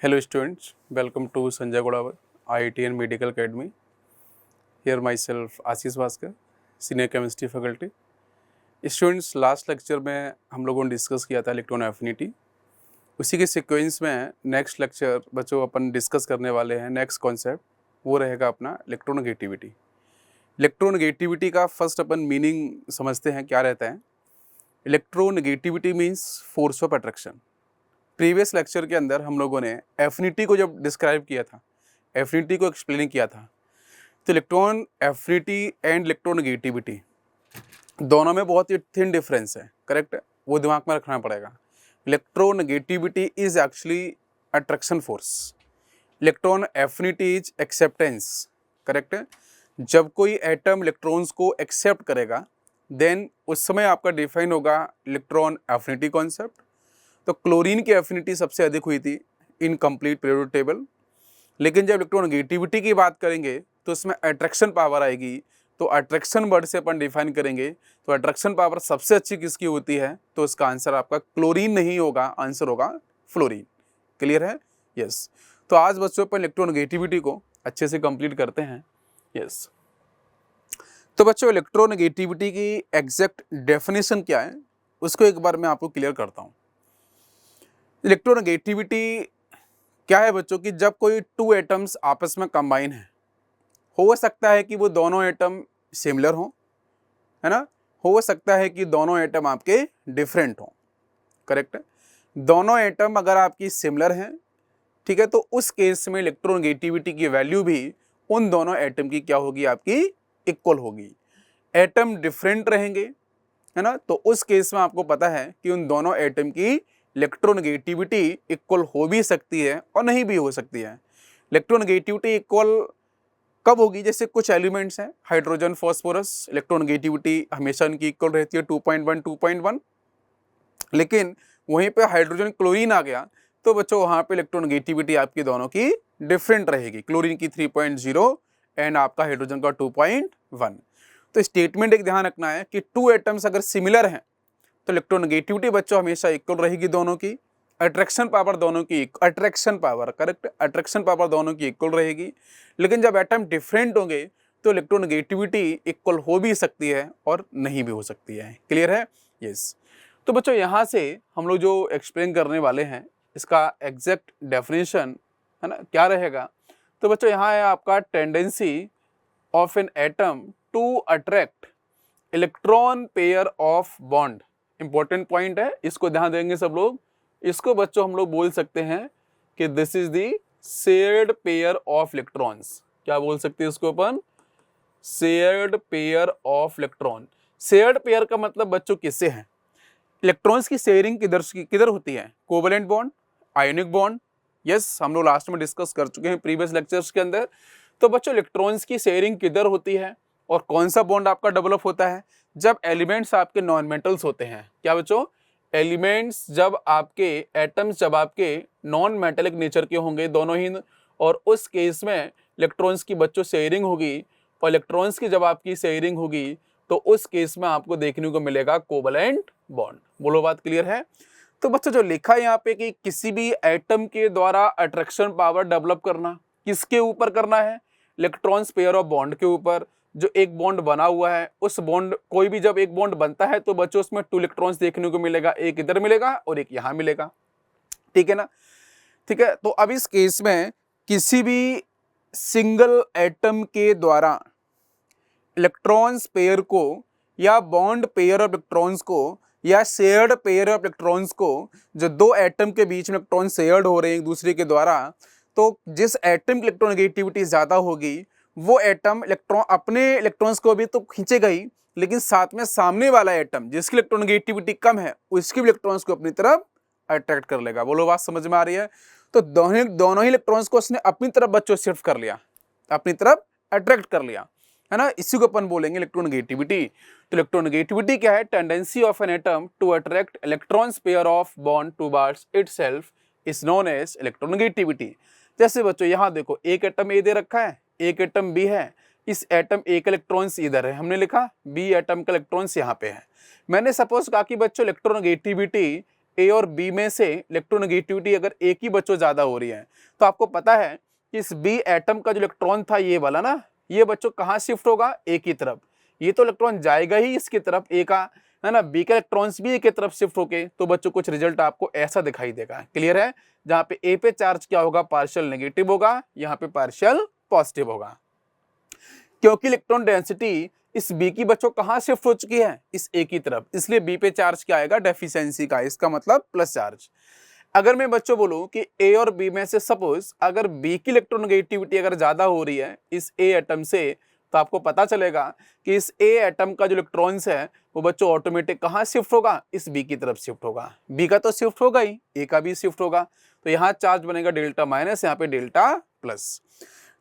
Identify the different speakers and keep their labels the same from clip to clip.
Speaker 1: Hello students, welcome to Sanjay Godawat, IIT and Medical Academy. Here myself Ashish Bhaskar, Senior Chemistry Faculty. Students last lecture में हम लोगों ने discuss किया था electron affinity. उसी के सीक्वेंस में नेक्स्ट लेक्चर बच्चों अपन डिस्कस करने वाले हैं। नेक्स्ट कॉन्सेप्ट वो रहेगा अपना इलेक्ट्रोनेगेटिविटी। इलेक्ट्रोनेगेटिविटी का फर्स्ट अपन मीनिंग समझते हैं क्या रहता है। Electronegativity means force of attraction. Previous lecture के अंदर हम लोगों ने एफिनिटी को जब डिस्क्राइब किया था, एफिनिटी को एक्सप्लेन किया था, तो इलेक्ट्रॉन एफिनिटी एंड इलेक्ट्रोनेगेटिविटी दोनों में बहुत ही थिन डिफरेंस है। करेक्ट है, वो दिमाग में रखना पड़ेगा। Electronegativity is actually attraction force, electron affinity is acceptance. Correct है, जब कोई एटम इलेक्ट्रॉन्स को एक्सेप्ट करेगा देन उस समय आपका डिफाइन होगा इलेक्ट्रॉन एफिनिटी कॉन्सेप्ट। तो क्लोरीन की एफिनिटी सबसे अधिक हुई थी इन कंप्लीट पीरियोडिक टेबल, लेकिन जब इलेक्ट्रोनेगेटिविटी की बात करेंगे तो इसमें अट्रैक्शन पावर आएगी। तो अट्रैक्शन वर्ड से अपन डिफाइन करेंगे तो अट्रैक्शन पावर सबसे अच्छी किसकी होती है, तो इसका आंसर आपका क्लोरीन नहीं होगा, आंसर होगा फ्लोरीन। क्लियर है? यस। तो आज बच्चों पर इलेक्ट्रोनेगेटिविटी को अच्छे से कंप्लीट करते हैं। यस। तो बच्चों इलेक्ट्रोनेगेटिविटी की एग्जैक्ट डेफिनेशन क्या है उसको एक बार मैं आपको क्लियर करता हूँ। इलेक्ट्रोनेगेटिविटी क्या है बच्चों की, जब कोई टू एटम्स आपस में कंबाइन है, हो सकता है कि वो दोनों एटम सिमिलर हों, है ना, हो सकता है कि दोनों एटम आपके डिफरेंट हों। करेक्ट है, दोनों एटम अगर आपकी सिमिलर हैं, ठीक है, तो उस केस में इलेक्ट्रोनेगेटिविटी की वैल्यू भी उन दोनों एटम की क्या होगी, आपकी इक्वल होगी। एटम डिफरेंट रहेंगे, है ना, तो उस केस में आपको पता है कि उन दोनों एटम की इलेक्ट्रोनेगेटिविटी इक्वल हो भी सकती है और नहीं भी हो सकती है। इलेक्ट्रोनेगेटिविटी इक्वल कब होगी, जैसे कुछ एलिमेंट्स हैं हाइड्रोजन फास्फोरस, इलेक्ट्रोनेगेटिविटी हमेशा इनकी इक्वल रहती है 2.1 2.1, लेकिन वहीं पे हाइड्रोजन क्लोरीन आ गया तो बच्चों वहाँ पे इलेक्ट्रोनेगेटिविटी आपकी दोनों की डिफरेंट रहेगी। क्लोरीन की 3.0 एंड आपका हाइड्रोजन का 2.1। तो स्टेटमेंट एक ध्यान रखना है कि टू एटम्स अगर सिमिलर हैं तो इलेक्ट्रोनेगेटिविटी बच्चों हमेशा इक्वल रहेगी दोनों की। अट्रैक्शन पावर दोनों की, attraction power, correct, attraction power दोनों की इक्वल रहेगी। लेकिन जब एटम डिफरेंट होंगे तो इलेक्ट्रोनेगेटिविटी इक्वल हो भी सकती है और नहीं भी हो सकती है। क्लियर है? यस। तो बच्चों यहाँ से हम लोग जो एक्सप्लेन करने वाले हैं इसका एग्जैक्ट डेफिनेशन, है ना, क्या रहेगा। तो बच्चों यहाँ है आपका tendency of an atom to attract electron pair of bond. Important point है, इसको ध्यान देंगे सब लोग। इसको बच्चों हम लोग बोल सकते हैं कि this is the shared pair of electrons. क्या बोल सकते हैं इसको अपन? Shared pair of electron. Shared pair का मतलब बच्चों किससे है? इलेक्ट्रॉन्स की शेयरिंग किधर होती है? Covalent bond, ionic bond. Yes, हम लोग लास्ट में डिस्कस कर चुके हैं प्रीवियस लेक्चर्स के अंदर। तो बच्चों इलेक्ट्रॉन्स की शेयरिंग किधर होती है और कौन सा बॉन्ड आपका डेवलप होता है? जब एलिमेंट्स आपके नॉन मेटल्स होते हैं। क्या बच्चों? एलिमेंट्स जब आपके, एटम्स जब आपके नॉन मेटेलिक नेचर के होंगे दोनों ही, और उस केस में इलेक्ट्रॉन्स की बच्चों शेयरिंग होगी, और इलेक्ट्रॉन्स की जब आपकी शेयरिंग होगी तो उस केस में आपको देखने को मिलेगा कोवेलेंट बॉन्ड। बोलो, बात क्लियर है? तो बच्चों जो लिखा है यहाँ पे कि किसी भी एटम के द्वारा अट्रैक्शन पावर डेवलप करना, किसके ऊपर करना है? इलेक्ट्रॉन्स पेयर ऑफ बॉन्ड के ऊपर। जो एक बॉन्ड बना हुआ है उस बॉन्ड, कोई भी जब एक बॉन्ड बनता है तो बच्चों उसमें 2 इलेक्ट्रॉन्स देखने को मिलेगा, एक इधर मिलेगा और एक यहाँ मिलेगा। ठीक है ना? ठीक है, तो अब इस केस में किसी भी सिंगल एटम के द्वारा इलेक्ट्रॉन्स पेयर को या बॉन्ड पेयर ऑफ इलेक्ट्रॉन्स को या शेयर्ड पेयर ऑफ इलेक्ट्रॉन्स को, जो दो एटम के बीच में इलेक्ट्रॉन शेयर्ड हो रहे हैं एक दूसरे के द्वारा, तो जिस एटम की इलेक्ट्रोनेगेटिविटी ज्यादा होगी वो एटम इलेक्ट्रॉन अपने इलेक्ट्रॉन्स को भी तो खींचेगा ही, लेकिन साथ में सामने वाला एटम जिसकी इलेक्ट्रोनेगेटिविटी कम है उसके भी इलेक्ट्रॉन्स को अपनी तरफ अट्रैक्ट कर लेगा। बोलो, बात समझ में आ रही है? तो दोनों ही इलेक्ट्रॉन्स को उसने अपनी तरफ बच्चों शिफ्ट कर लिया, अपनी तरफ अट्रैक्ट कर लिया, है ना। इसी को अपन बोलेंगे इलेक्ट्रोनेगेटिविटी। तो इलेक्ट्रोनेगेटिविटी क्या है? Tendency of an atom to attract electrons pair of bond towards itself is known as electronegativity. जैसे बच्चों यहाँ देखो, एक एटम ए दे रखा है, एक एटम बी है। इस एटम ए का इलेक्ट्रॉन्स इधर है, हमने लिखा बी एटम का इलेक्ट्रॉन्स यहाँ पे है। मैंने सपोज कहा कि बच्चों इलेक्ट्रोनेगेटिविटी ए और बी में से इलेक्ट्रोनेगेटिविटी अगर एक ही बच्चों ज़्यादा हो रही है तो आपको पता है कि इस बी एटम का जो इलेक्ट्रॉन था ये वाला ना, ये बच्चों कहाँ शिफ्ट होगा, ए की तरफ। ये तो इलेक्ट्रॉन जाएगा ही इसकी तरफ, ए का है ना, बी का इलेक्ट्रॉन्स भी ए की तरफ शिफ्ट होके, तो बच्चों कुछ रिजल्ट आपको ऐसा दिखाई देगा। क्लियर है? जहाँ पे ए पे चार्ज क्या होगा, पार्शियल नेगेटिव होगा, यहाँ पे पार्शियल पॉजिटिव होगा। क्योंकि इलेक्ट्रॉन डेंसिटी इस बी की बच्चों कहाँ शिफ्ट हो चुकी है, इस ए की तरफ, इसलिए बी पे चार्ज क्या आएगा, डेफिशिएंसी का, इसका मतलब प्लस चार्ज। अगर मैं बच्चों बोलूं कि ए और बी में से सपोज अगर बी की इलेक्ट्रोनेगेटिविटी अगर ज्यादा हो रही है इस ए एटम से, तो आपको पता चलेगा कि इस ए एटम का जो इलेक्ट्रॉन्स है वो बच्चों ऑटोमेटिक कहाँ शिफ्ट होगा, इस बी की तरफ शिफ्ट होगा। बी का तो शिफ्ट होगा ही, ए का भी शिफ्ट होगा, तो यहाँ चार्ज बनेगा डेल्टा माइनस, यहाँ पे डेल्टा प्लस।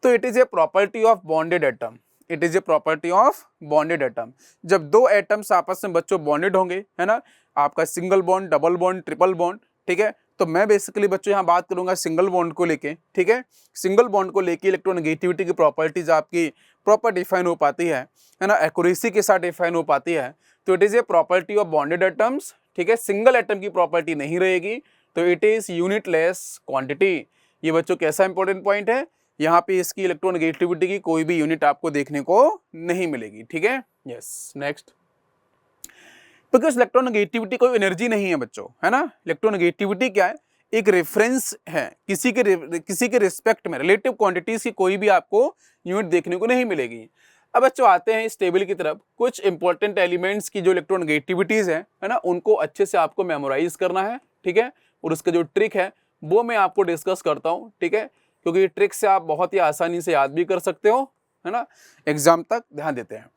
Speaker 1: तो it is a property of bonded atom, it is a property of bonded atom. जब दो एटम्स आपस में बच्चों बॉन्डेड होंगे, है ना, आपका single bond, double bond, triple bond, ठीक है, तो मैं बेसिकली बच्चों यहाँ बात करूंगा सिंगल बॉन्ड को लेके, ठीक है। सिंगल बॉन्ड को लेके इलेक्ट्रोनेगेटिविटी की प्रॉपर्टीज आपकी प्रॉपर डिफाइन हो पाती है ना, एक्यूरेसी के साथ डिफाइन हो पाती है। तो it is a property of bonded atoms, ठीक है। सिंगल एटम की प्रॉपर्टी नहीं रहेगी, तो इट इज यूनिटलेस क्वांटिटी। ये बच्चों कैसा इंपॉर्टेंट पॉइंट है, यहाँ पे इसकी इलेक्ट्रोनेगेटिविटी की कोई भी यूनिट आपको देखने को नहीं मिलेगी, ठीक है। Yes, next. बिकॉज इलेक्ट्रोनेगेटिविटी कोई एनर्जी नहीं है बच्चों, है ना। इलेक्ट्रोनेगेटिविटी क्या है, एक रेफरेंस है, किसी के रिस्पेक्ट में रिलेटिव क्वांटिटीज की कोई भी आपको यूनिट देखने को नहीं मिलेगी। अब बच्चों आते हैं इस टेबल की तरफ, कुछ इंपॉर्टेंट एलिमेंट्स की जो इलेक्ट्रोनेगेटिविटीज है ना, उनको अच्छे से आपको मेमोराइज करना है, ठीक है। और उसका जो ट्रिक है वो मैं आपको डिस्कस करता हूँ, ठीक है, क्योंकि ट्रिक से आप बहुत ही आसानी से याद भी कर सकते हो, है ना, एग्जाम तक ध्यान देते हैं।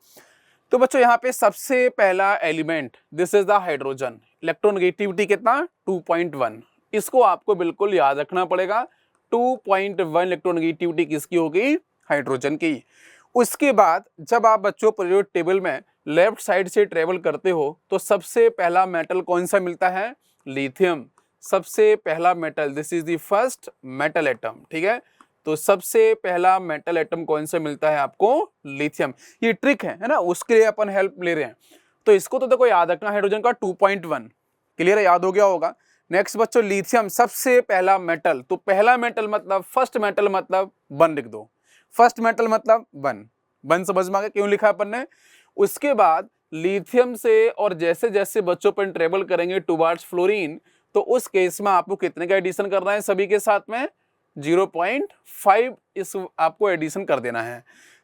Speaker 1: तो बच्चों यहाँ पे सबसे पहला element, this is the hydrogen. Electronegativity कितना, 2.1। इसको आपको बिल्कुल याद रखना पड़ेगा। 2.1 इलेक्ट्रोनेगेटिविटी किसकी होगी, हाइड्रोजन की। उसके बाद जब आप बच्चों पीरियोडिक टेबल में लेफ्ट साइड से ट्रेवल करते हो तो सबसे पहला मेटल कौन सा मिलता है, लिथियम। सबसे पहला metal, this is the first metal atom, ठीक है। तो सबसे पहला मेटल एटम कौन सा मिलता है आपको, लिथियम। ये ट्रिक है ना, उसके लिए अपन हेल्प ले रहे हैं। तो इसको तो देखो याद रखना, हाइड्रोजन का 2.1, क्लियर है, याद हो गया होगा। नेक्स्ट बच्चों लिथियम, सबसे पहला मेटल। तो पहला मेटल मतलब फर्स्ट मेटल मतलब 1 लिख दो, फर्स्ट मेटल मतलब 1 समझ में आ गया क्यों लिखा अपन ने। उसके बाद लिथियम से और जैसे जैसे बच्चों पर ट्रेवल करेंगे टुवर्ड्स फ्लोरीन, तो उस केस में आपको कितने का एडिशन करना है, सभी के साथ में 0.5 इस आपको एडिशन कर देना है।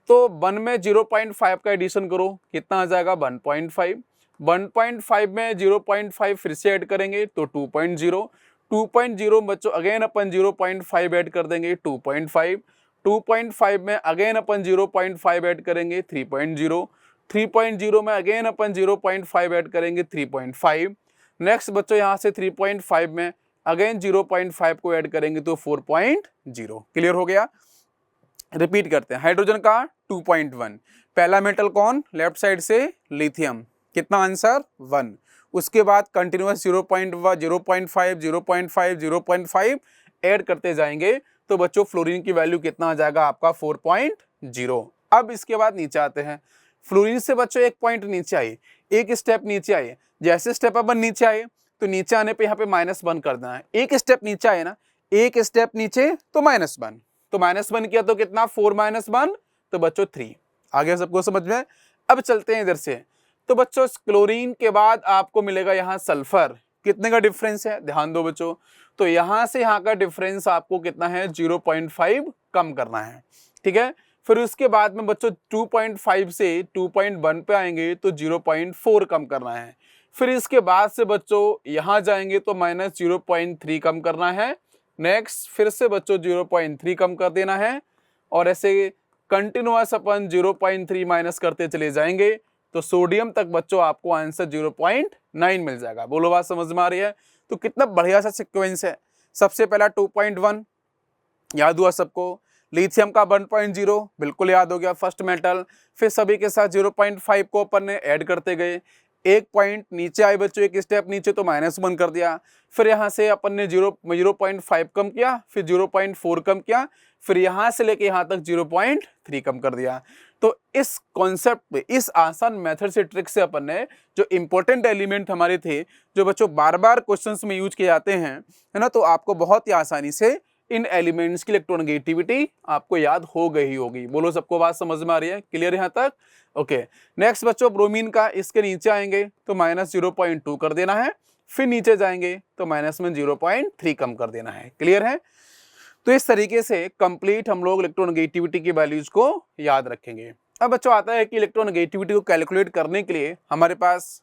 Speaker 1: तो 1 में 0.5 का एडिशन करो, कितना आ जाएगा 1.5। 1.5 में 0.5 फिर से ऐड करेंगे तो 2.0। 2.0 बच्चों अगेन अपन 0.5 ऐड कर देंगे 2.5। 2.5 में अगेन अपन 0.5 ऐड करेंगे 3.0। 3.0 में अगेन अपन 0.5 ऐड करेंगे 3.5। नेक्स्ट बच्चों यहाँ से 3.5 में अगेन 0.5 को ऐड करेंगे तो 4.0। क्लियर हो गया। रिपीट करते हैं, हाइड्रोजन का 2.1, पहला मेटल कौन, लेफ्ट साइड से लिथियम, कितना आंसर 1। उसके बाद कंटिन्यूअस 0.1, 0.5, 0.5, 0.5 ऐड करते जाएंगे तो बच्चों फ्लोरीन की वैल्यू कितना आ जाएगा आपका 4.0। अब इसके बाद नीचे आते हैं, फ्लोरीन से बच्चों एक पॉइंट नीचे आए, एक स्टेप नीचे आए। जैसे स्टेप अपन नीचे आए तो नीचे आने पे यहाँ पे -1 कर देना है। एक स्टेप नीचे आए ना, एक स्टेप नीचे तो -1, तो -1 किया तो कितना 4 - 1 तो बच्चों 3। आगे सबको समझ में। अब चलते हैं इधर से, तो बच्चों क्लोरीन के बाद आपको मिलेगा यहाँ सल्फर। कितने का डिफरेंस है, ध्यान दो बच्चों। तो यहाँ से यहाँ का डिफरेंस आपको कितना है 0.5 कम करना है, ठीक है। फिर उसके बाद में बच्चों 2.5 से 2.1 पे आएंगे तो 0.4 कम करना है। फिर इसके बाद से बच्चों यहाँ जाएंगे तो -0.3 कम करना है। नेक्स्ट फिर से बच्चों 0.3 कम कर देना है, और ऐसे कंटिन्यूअस अपन 0.3 माइनस करते चले जाएंगे तो सोडियम तक बच्चों आपको आंसर 0.9 मिल जाएगा। बोलो बात समझ में आ रही है। तो कितना बढ़िया सा सीक्वेंस है। सबसे पहला 2.1 याद हुआ सबको, लिथियम का 1.0 बिल्कुल याद हो गया, फर्स्ट मेटल। फिर सभी के साथ 0.5 को अपन ने ऐड करते गए। एक पॉइंट नीचे आए बच्चों, एक स्टेप नीचे तो -1 कर दिया, फिर यहाँ से अपन ने 0.5 कम किया, फिर 0.4 कम किया, फिर यहाँ से लेके यहाँ तक 0.3 कम कर दिया। तो इस कॉन्सेप्ट पे, इस आसान मेथड से, ट्रिक से अपन ने जो इंपॉर्टेंट एलिमेंट हमारे थे, जो बच्चों बार बार क्वेश्चंस में यूज किए जाते हैं, है ना, तो आपको बहुत ही आसानी से इन एलिमेंट्स की इलेक्ट्रोनेगेटिविटी आपको याद हो गई होगी। बोलो सबको बात समझ में आ रही है? क्लियर यहाँ तक? ओके। नेक्स्ट बच्चों ब्रोमीन का, इसके नीचे आएंगे तो -0.2 कर देना है, फिर नीचे जाएंगे तो -0.3 कम कर देना है। क्लियर है? तो इस तरीके से कंप्लीट हम लोग इलेक्ट्रोनेगेटिविटी की वैल्यूज को याद रखेंगे। अब बच्चों आता है कि इलेक्ट्रोनेगेटिविटी को कैलकुलेट करने के लिए हमारे पास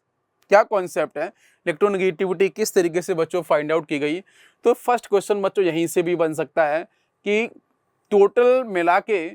Speaker 1: क्या कॉन्सेप्ट है, इलेक्ट्रोनेगेटिविटी किस तरीके से बच्चों फाइंड आउट की गई। तो फर्स्ट क्वेश्चन बच्चों यहीं से भी बन सकता है कि टोटल मिला के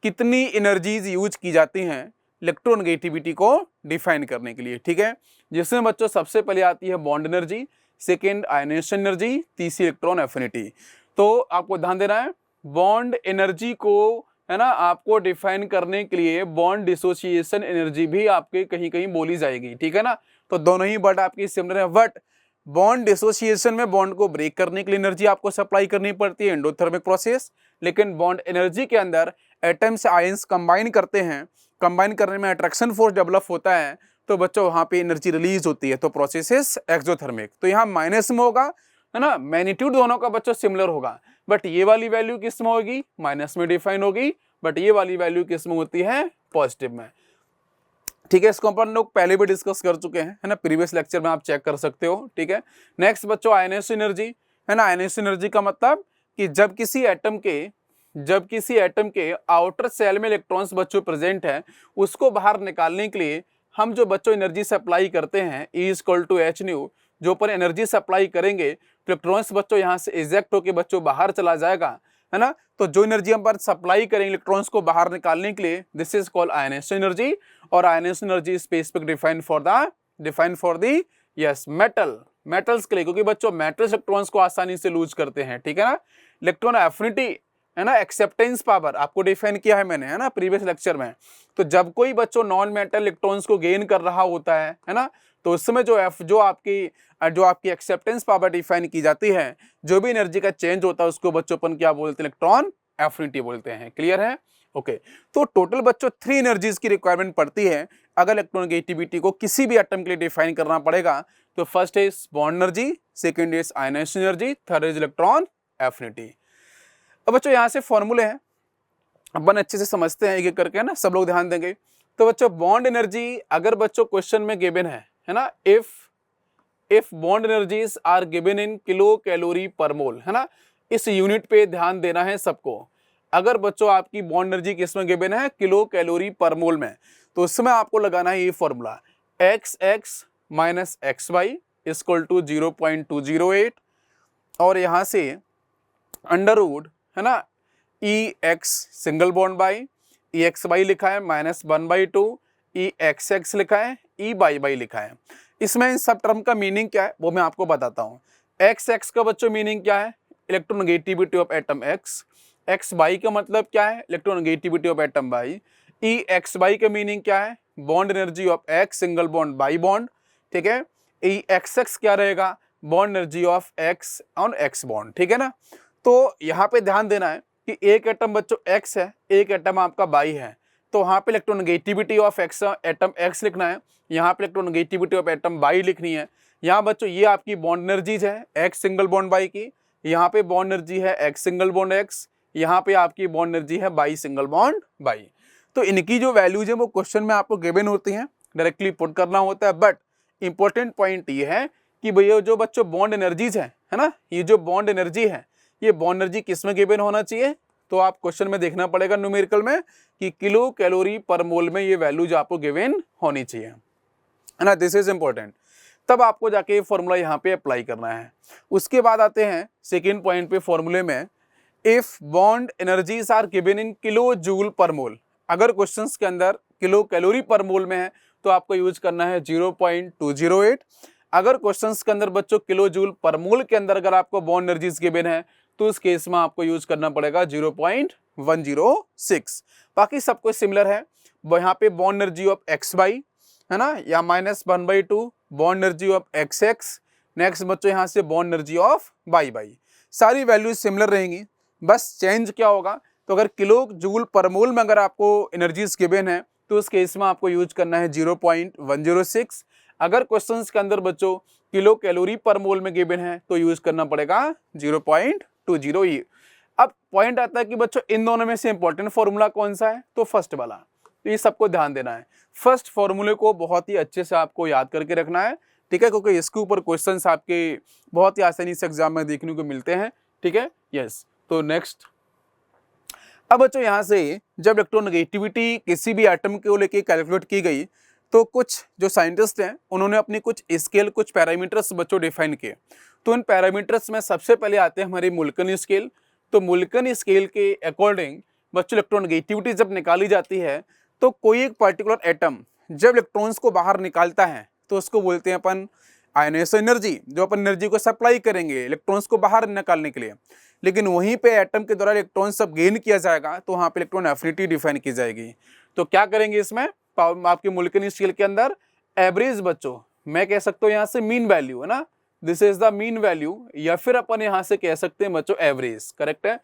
Speaker 1: कितनी एनर्जीज यूज की जाती हैं इलेक्ट्रोनेगेटिविटी को डिफाइन करने के लिए। ठीक है, जिसमें बच्चों सबसे पहले आती है bond energy, second ionisation energy, तीसरी इलेक्ट्रॉन एफिनिटी। तो आपको ध्यान देना है, बॉन्ड एनर्जी को, है ना, आपको डिफाइन करने के लिए बॉन्ड डिसोसिएशन एनर्जी भी आपके कहीं कहीं बोली जाएगी। ठीक है ना, तो दोनों ही वर्ड आपकी सिमिलर है, बट बॉन्ड डिसोसिएशन में बॉन्ड को ब्रेक करने के लिए एनर्जी आपको सप्लाई करनी पड़ती है, एंडोथर्मिक प्रोसेस। लेकिन बॉन्ड एनर्जी के अंदर एटम्स आयंस कंबाइन करते हैं, कंबाइन करने में अट्रैक्शन फोर्स डेवलप होता है, तो बच्चों वहां पे एनर्जी रिलीज होती है, तो प्रोसेस इज एक्सोथर्मिक। तो यहाँ माइनस में होगा, है ना, मैग्नीट्यूड दोनों का बच्चों सिमिलर होगा, बट ये वाली वैल्यू किस में होगी? माइनस में डिफाइन होगी, बट ये वाली वैल्यू किस में होती है? पॉजिटिव में। ठीक है, इसको अपन लोग पहले भी डिस्कस कर चुके हैं, है ना, प्रीवियस लेक्चर में आप चेक कर सकते हो। ठीक है, नेक्स्ट बच्चों आयनेशन एनर्जी, है ना। आयनेशन एनर्जी का मतलब कि जब किसी एटम के आउटर सेल में इलेक्ट्रॉन्स बच्चों प्रेजेंट है, उसको बाहर निकालने के लिए हम जो बच्चों एनर्जी सप्लाई करते हैं E=H², जो पर एनर्जी सप्लाई करेंगे तो इलेक्ट्रॉन्स बच्चों यहाँ से इजेक्ट होकर बच्चों बाहर चला जाएगा, है ना। तो जो एनर्जी हम पर सप्लाई करेंगे इलेक्ट्रॉन्स को बाहर निकालने के लिए, this is called ionisation energy. और ionisation energy specific define for the yes metals के लिए, क्योंकि बच्चों मेटल्स इलेक्ट्रॉन्स को आसानी से लूज करते हैं। ठीक है ना। इलेक्ट्रॉन एफिनिटी, है ना, एक्सेप्टेंस पावर आपको डिफाइन किया है मैंने, है ना, प्रीवियस लेक्चर में। तो जब कोई बच्चों नॉन मेटल इलेक्ट्रॉन्स को गेन कर रहा होता है ना, तो उस समय जो आपकी एक्सेप्टेंस पावर डिफाइन की जाती है, जो भी एनर्जी का चेंज होता है उसको बच्चों अपन क्या बोलते हैं? इलेक्ट्रॉन एफिनिटी बोलते हैं। क्लियर है? ओके। तो टोटल बच्चों 3 एनर्जीज की रिक्वायरमेंट पड़ती है अगर इलेक्ट्रोनेगेटिविटी को किसी भी एटम के लिए डिफाइन करना पड़ेगा। तो first is bond energy, second is ionisation energy, third is electron affinity. अब बच्चों यहाँ से फॉर्मूले हैं, अपन अच्छे से समझते हैं एक एक करके, ना, सब लोग ध्यान देंगे। तो बच्चों बॉन्ड एनर्जी अगर बच्चों क्वेश्चन में गिवन है ना, if bond energies are given in kilo calorie per mole, है ना, इस यूनिट पे ध्यान देना है सबको। अगर बच्चों आपकी बॉन्ड एनर्जी किसमें गिवन है? किलो कैलोरी पर मोल में, तो उसमें आपको लगाना है ये फॉर्मूला XX - XY = 0.208, और यहाँ से अंडरवुड, है ना, EX single bond by EXY लिखा है -1/2, EXX लिखा है, EY लिखा है। इसमें इन सब टर्म का मीनिंग क्या है वो मैं आपको बताता हूँ। XX का बच्चों मीनिंग क्या है? Electronegativity of atom X। XY का मतलब क्या है? Electronegativity of atom Y। EXY का मीनिंग क्या है? Bond energy of X single bond by bond. ठीक है। EXX क्या रहेगा? Bond energy of X on X bond. ठीक है ना। तो यहाँ पे ध्यान देना है कि एक एटम बच्चों X है, एक एटम आपका बाई है, तो वहाँ पे electronegativity of x atom X लिखना है, यहाँ पे इलेक्ट्रोनेगेटिविटी ऑफ एटम बाई लिखनी है। यहाँ बच्चों ये आपकी बॉन्ड एनर्जीज है X सिंगल बॉन्ड बाई की, यहाँ पे बॉन्ड एनर्जी है X सिंगल बॉन्ड X, यहाँ पे आपकी बॉन्ड एनर्जी है बाई सिंगल बॉन्ड बाई। तो इनकी जो वैल्यूज है वो क्वेश्चन में आपको गिवन होती हैं, डायरेक्टली पुट करना होता है। बट इंपॉर्टेंट पॉइंट ये है कि भैया जो बच्चों बॉन्ड एनर्जीज है ना, ये जो बॉन्ड एनर्जी है, ये बॉन्ड एनर्जी किस में गिवन होना चाहिए? तो आप क्वेश्चन में देखना पड़ेगा न्यूमेरिकल में कि किलो कैलोरी पर मोल में ये वैल्यूज आपको गिवन होनी चाहिए, है ना। This is important. तब आपको जाके ये फॉर्मूला यहाँ पे अप्लाई करना है। उसके बाद आते हैं सेकेंड पॉइंट पे फॉर्मूले में, if bond energies are given in kilo joule per mole. अगर क्वेश्चंस के अंदर किलो कैलोरी पर मोल में है तो आपको यूज करना है 0.208। अगर क्वेश्चंस के अंदर बच्चों किलो जूल पर मोल के अंदर अगर आपको बॉन्ड एनर्जीज गिवन है तो उस केस में आपको यूज करना पड़ेगा 0.106। बाकी सब कुछ सिमिलर है। यहाँ पे बॉन्ड एनर्जी ऑफ XY, है ना, या -1/2 bond energy of XX। Next बच्चों यहाँ से बॉन्ड एनर्जी ऑफ YY, सारी वैल्यूज सिमिलर रहेंगी, बस चेंज क्या होगा, तो अगर किलो जूल पर मोल में अगर आपको एनर्जीज गिवन है तो उस केस में आपको यूज करना है 0.106। अगर क्वेश्चंस के अंदर बच्चों किलो कैलोरी पर मोल में गिवन है तो यूज करना पड़ेगा 0.20। अब पॉइंट आता है कि बच्चों इन दोनों में से इंपॉर्टेंट फॉर्मूला कौन सा है, तो फर्स्ट वाला। तो ये सबको ध्यान देना है, फर्स्ट फॉर्मूले को बहुत ही अच्छे से आपको याद करके रखना है, ठीक है, क्योंकि इसके ऊपर क्वेश्चंस आपके बहुत ही आसानी से एग्जाम में देखने को मिलते हैं, ठीक है। यस, तो नेक्स्ट, अब बच्चों यहाँ से जब इलेक्ट्रोनेगेटिविटी किसी भी एटम को लेके कैलकुलेट की गई तो कुछ जो साइंटिस्ट हैं उन्होंने अपनी कुछ स्केल, कुछ पैरामीटर्स बच्चों डिफाइन किए। तो इन पैरामीटर्स में सबसे पहले आते हैं हमारे मुल्कन स्केल। तो मुल्कन स्केल के अकॉर्डिंग बच्चों इलेक्ट्रोनेगेटिविटी जब निकाली जाती है तो कोई एक पर्टिकुलर एटम जब इलेक्ट्रॉन्स को बाहर निकालता है तो उसको बोलते हैं अपन आयनेशन एनर्जी, जो अपन एनर्जी को सप्लाई करेंगे इलेक्ट्रॉन्स को बाहर निकालने के लिए। लेकिन वहीं पे एटम के द्वारा इलेक्ट्रॉन सब गेन किया जाएगा तो वहाँ पे इलेक्ट्रॉन एफिनिटी डिफाइन की जाएगी। तो क्या करेंगे इसमें, आपके मुल्कन स्केल के अंदर एवरेज बच्चों, मैं कह सकता हूँ यहाँ से मीन वैल्यू है ना, this is the mean value, या फिर अपन यहाँ से कह सकते हैं बच्चों एवरेज, करेक्ट है।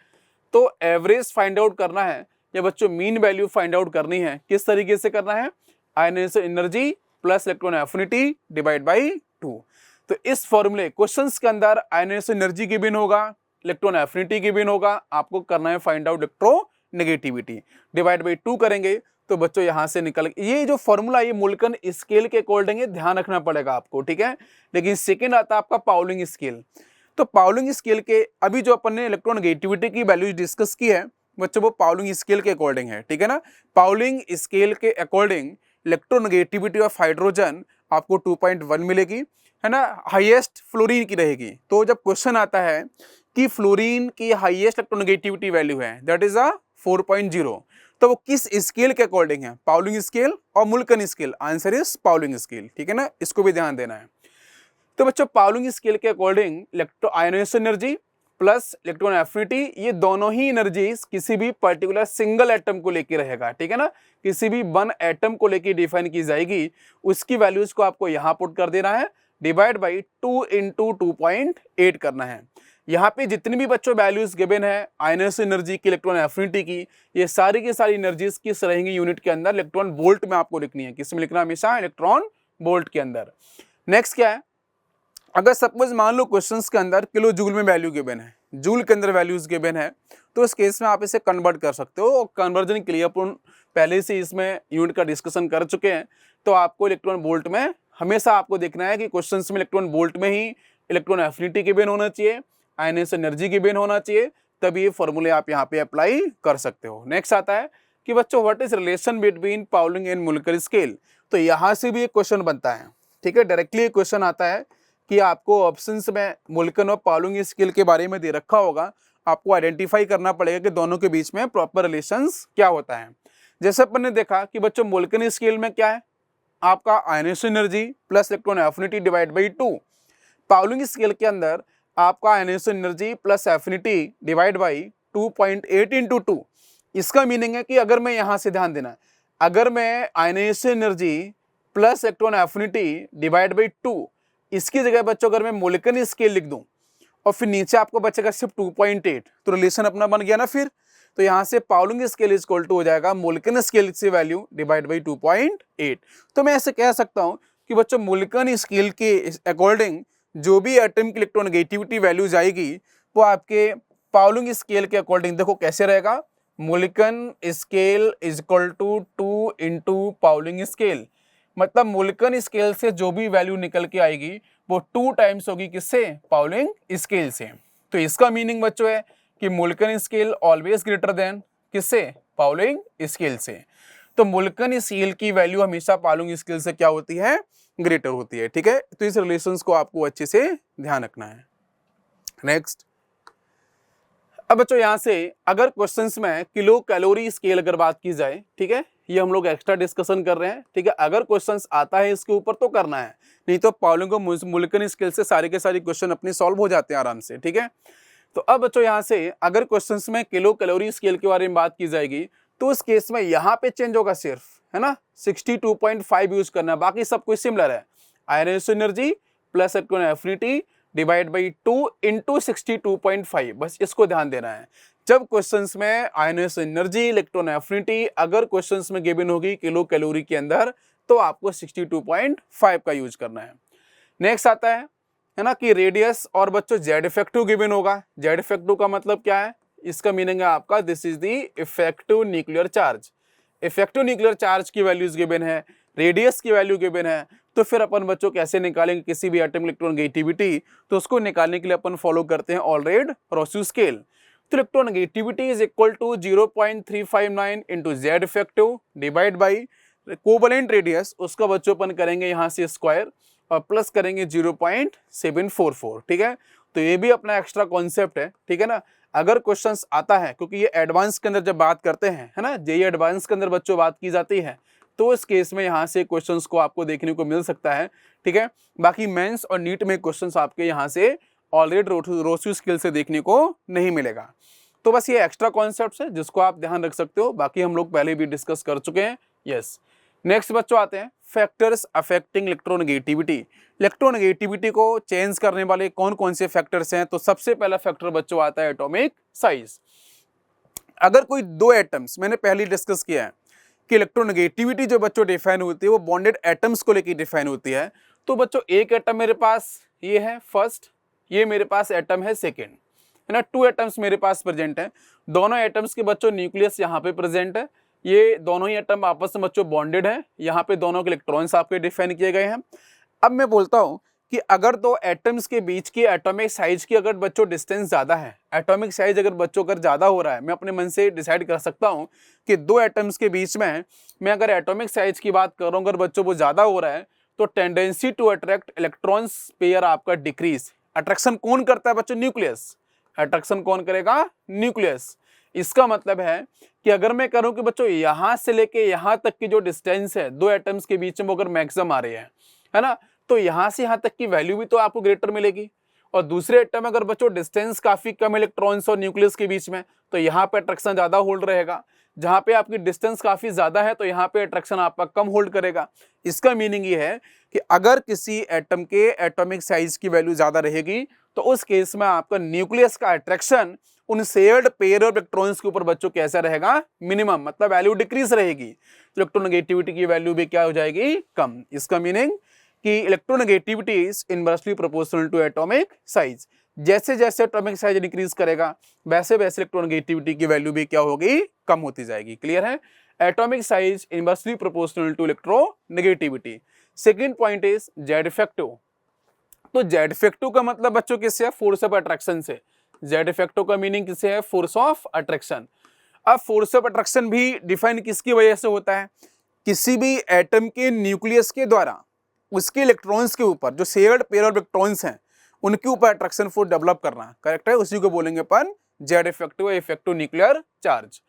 Speaker 1: तो एवरेज फाइंड आउट करना है या बच्चों मीन वैल्यू फाइंड आउट करनी है, किस तरीके से करना है, ionisation energy plus electron affinity divide by 2। तो इस फॉर्मूले क्वेश्चंस के अंदर आयनेशन एनर्जी गिवन होगा, इलेक्ट्रॉन एफिनिटी गिवन होगा, आपको करना है find out electronegativity, divide by 2 करेंगे तो बच्चों यहां से निकल, ये जो फॉर्मूला ये मुल्कन स्केल के अकॉर्डिंग है, ध्यान रखना पड़ेगा आपको, ठीक है। लेकिन सेकेंड आता है आपका पाउलिंग स्केल। तो पाउलिंग स्केल के अभी जो अपन ने इलेक्ट्रोनेगेटिविटी की वैल्यूज डिस्कस की है बच्चों वो पाउलिंग स्केल के अकॉर्डिंग है, ठीक है ना। पाउलिंग स्केल के अकॉर्डिंग इलेक्ट्रोनेगेटिविटी ऑफ हाइड्रोजन आपको 2.1 मिलेगी, है ना, हाईएस्ट फ्लोरीन की रहेगी। तो जब क्वेश्चन आता है कि फ्लोरीन की हाईएस्ट इलेक्ट्रोनेगेटिविटी वैल्यू है दैट इज 4.0, तो वो किस स्केल के अकॉर्डिंग है, पाउलिंग स्केल और Mulliken scale, answer is Pauling scale, ठीक है ना, इसको भी ध्यान देना है। तो बच्चों पाउलिंग स्केल के according electro ionisation energy plus electron affinity, ये दोनों ही एनर्जीज किसी भी पर्टिकुलर सिंगल एटम को लेके रहेगा, ठीक है ना, किसी भी वन एटम को लेके डिफाइन की जाएगी, उसकी वैल्यूज को आपको यहाँ पुट कर देना है, डिवाइड बाई 2 इंटू 2.8 करना है। यहाँ पे जितनी भी बच्चों वैल्यूज गिवन है आयनेशन एनर्जी की, इलेक्ट्रॉन एफिनिटी की, ये सारी की सारी एनर्जीज किस रहेंगी यूनिट के अंदर, इलेक्ट्रॉन वोल्ट में आपको लिखनी है, किसमें लिखना हमेशा, इलेक्ट्रॉन वोल्ट के अंदर। नेक्स्ट क्या है, अगर सपोज मान लो क्वेश्चंस के अंदर किलो जूल में वैल्यू गिवन है, जूल के अंदर वैल्यूज गिवन है, तो इस केस में आप इसे कन्वर्ट कर सकते हो, और कन्वर्जन के लिए अपन पहले से इसमें यूनिट का डिस्कशन कर चुके हैं। तो आपको इलेक्ट्रॉन वोल्ट में हमेशा आपको देखना है कि क्वेश्चंस में इलेक्ट्रॉन वोल्ट में ही इलेक्ट्रॉन एफिनिटी गिवन होना चाहिए, आयनेशन एनर्जी गिवन होना चाहिए, तभी ये फॉर्मूले आप यहाँ पे अप्लाई कर सकते हो। नेक्स्ट आता है कि बच्चों what is relation between Pauling and Mulliken scale. तो यहाँ से भी एक क्वेश्चन बनता है, ठीक है, डायरेक्टली एक क्वेश्चन आता है कि आपको ऑप्शंस में मुल्कन और पाउलिंग स्केल के बारे में दे रखा होगा, आपको आइडेंटिफाई करना पड़ेगा कि दोनों के बीच में प्रॉपर रिलेशंस क्या होता है। जैसे अपन ने देखा कि बच्चों मुल्कन स्केल में क्या है, आपका ionisation energy plus electron affinity divide by 2, Pauling scale के अंदर आपका ionisation energy plus affinity divide by 2.8 into 2। इसका मीनिंग है कि अगर मैं यहाँ से ध्यान देना, अगर मैं ionisation energy plus electron affinity divide by 2, इसकी जगह बच्चों अगर मैं मुल्कन स्केल लिख दूं और फिर नीचे आपको बचेगा सिर्फ 2.8, तो रिलेशन अपना बन गया ना फिर। तो यहाँ से Pauling scale is equal to हो जाएगा मुल्कन स्केल से वैल्यू डिवाइड बाई 2.8। तो मैं ऐसे कह सकता हूँ कि बच्चों मुल्कन स्केल के अकॉर्डिंग जो भी एटम की इलेक्ट्रोनेगेटिविटी वैल्यूज आएगी वो आपके पाउलिंग स्केल के अकॉर्डिंग देखो कैसे रहेगा, Mulliken scale is equal to 2 into Pauling scale, मतलब मुल्कन स्केल से जो भी वैल्यू निकल के आएगी वो 2 टाइम्स होगी किससे, पाउलिंग स्केल से। तो इसका मीनिंग बच्चों है कि मुल्कन स्केल ऑलवेज ग्रेटर देन किससे, पाउलिंग स्केल से। तो मुल्कन स्केल की वैल्यू हमेशा पाउलिंग स्केल से क्या होती है, ग्रेटर होती है, ठीक है। तो इस रिलेशंस को आपको अच्छे से ध्यान रखना है। नेक्स्ट, अब बच्चों यहाँ से अगर क्वेश्चंस में किलो कैलोरी स्केल अगर बात की जाए, ठीक है, ये हम लोग एक्स्ट्रा डिस्कशन कर रहे हैं, ठीक है, अगर क्वेश्चंस आता है इसके ऊपर तो करना है, नहीं तो पाउलिंग और मुल्कन स्केल से सारे के सारे क्वेश्चन अपने सॉल्व हो जाते हैं आराम से, ठीक है। तो अब बच्चों यहाँ से अगर क्वेश्चंस में किलो कैलोरी स्केल के बारे में बात की जाएगी तो उस केस में यहाँ पे चेंज होगा सिर्फ, है ना 62.5 यूज करना है, बाकी सब कुछ सिमिलर है। Ionisation energy plus electron affinity divide by 2 into 62.5, बस इसको ध्यान देना है। जब क्वेश्चंस में आयनाइजेशन एनर्जी इलेक्ट्रॉन एफिनिटी अगर क्वेश्चंस में गिवन होगी किलो कैलोरी के अंदर, तो आपको 62.5 का यूज करना है। नेक्स्ट आता है ना कि रेडियस और बच्चों जेड इफेक्टिव गिवन होगा। जेड इफेक्टिव का मतलब क्या है, इसका मीनिंग है आपका this is the effective nuclear charge. Effective nuclear charge की वैल्यूज गिवन है, रेडियस की वैल्यू गिवन है, तो फिर अपन बच्चों कैसे निकालेंगे किसी भी एटॉमिक इलेक्ट्रोनेगेटिविटी, तो उसको निकालने के लिए अपन फॉलो करते हैं ऑलरेड-रोसू स्केल। तो electronegativity is equal to 0.359 into Z effective divide by covalent radius, उसका बच्चों अपन करेंगे यहाँ से स्क्वायर और प्लस करेंगे 0.744, ठीक है। तो ये भी अपना एक्स्ट्रा कॉन्सेप्ट है, ठीक है ना। अगर क्वेश्चंस आता है, क्योंकि ये एडवांस के अंदर जब बात करते हैं, है ना, जेईई एडवांस के अंदर बच्चों बात की जाती है, तो इस केस में यहाँ से क्वेश्चंस को आपको देखने को मिल सकता है, ठीक है। बाकी मेंस और नीट में क्वेश्चंस आपके यहाँ से ऑलरेडी-रोसू स्केल से देखने को नहीं मिलेगा। तो बस ये एक्स्ट्रा कॉन्सेप्ट्स है जिसको आप ध्यान रख सकते हो, बाकी हम लोग पहले भी डिस्कस कर चुके हैं। यस, नेक्स्ट बच्चों आते हैं फैक्टर्स अफेक्टिंग इलेक्ट्रोनेगेटिविटी। इलेक्ट्रोनेगेटिविटी को चेंज करने वाले कौन कौन से फैक्टर्स हैं, तो सबसे पहला फैक्टर बच्चों आता है एटॉमिक साइज। अगर कोई दो एटम्स, मैंने पहले डिस्कस किया है कि इलेक्ट्रोनेगेटिविटी जो बच्चों डिफाइन होती है वो बॉन्डेड एटम्स को लेकर डिफाइन होती है। तो बच्चों एक एटम मेरे पास ये है फर्स्ट, ये मेरे पास एटम है सेकेंड, है ना। 2 एटम्स मेरे पास प्रेजेंट है, दोनों एटम्स के बच्चों न्यूक्लियस यहाँ पे प्रेजेंट है, ये दोनों ही एटम आपस में बच्चों बॉन्डेड है, यहाँ पे दोनों के इलेक्ट्रॉन्स आपके डिफाइन किए गए हैं। अब मैं बोलता हूँ कि अगर दो एटम्स के बीच की एटॉमिक साइज की अगर बच्चों डिस्टेंस ज़्यादा है, एटॉमिक साइज अगर बच्चों अगर ज़्यादा हो रहा है, मैं अपने मन से डिसाइड कर सकता हूँ कि दो एटम्स के बीच में मैं अगर एटॉमिक साइज की बात करूँ, अगर बच्चों वो ज़्यादा हो रहा है, तो tendency to attract electrons pair आपका डिक्रीज। अट्रैक्शन कौन करता है बच्चों, न्यूक्लियस। अट्रैक्शन कौन करेगा, न्यूक्लियस। इसका मतलब है कि अगर मैं करूं कि बच्चों यहां से लेके यहां तक की जो डिस्टेंस है दो एटम्स के बीच में वो अगर मैक्सिमम आ रही है ना, तो यहां से यहां तक की वैल्यू भी तो आपको ग्रेटर मिलेगी। और दूसरे एटम अगर बच्चों डिस्टेंस काफी कम इलेक्ट्रॉन्स और न्यूक्लियस के बीच में, तो यहाँ पे अट्रैक्शन ज्यादा होल्ड रहेगा। जहां पे आपकी डिस्टेंस काफी ज्यादा है तो यहाँ पे अट्रैक्शन आपका कम होल्ड करेगा। इसका मीनिंग ये है कि अगर किसी एटम के एटॉमिक साइज की वैल्यू ज्यादा रहेगी, तो उस केस में आपका न्यूक्लियस का अट्रैक्शन उन शेयर्ड पेयर ऑफ इलेक्ट्रॉन्स के ऊपर बच्चों कैसा रहेगा, मिनिमम, मतलब वैल्यू डिक्रीज रहेगी। तो इलेक्ट्रोनेगेटिविटी की वैल्यू भी क्या हो जाएगी, कम। इसका मीनिंग कि electronegativity is inversely proportional to atomic size. जैसे जैसे एटॉमिक साइज इंक्रीज करेगा वैसे वैसे इलेक्ट्रोनेगेटिविटी की वैल्यू भी क्या होगी, कम होती जाएगी। क्लियर है, atomic size inversely proportional to electronegativity. Second point is Z effective. तो जेड इफेक्टिव का मतलब बच्चों किससे है, फोर्स ऑफ अट्रैक्शन से। जेड इफेक्टिव का मीनिंग किससे है, फोर्स ऑफ अट्रैक्शन। अब फोर्स ऑफ अट्रैक्शन भी डिफाइन किसकी वजह से होता है, किसी भी एटम के न्यूक्लियस के द्वारा उसके इलेक्ट्रॉन्स के ऊपर जो शेयर्ड पेयर ऑफ इलेक्ट्रॉन्स हैं उनके ऊपर अट्रैक्शन फोर्स डेवलप करना, करेक्ट है, उसी को बोलेंगे अपन Z effective, effective nuclear charge.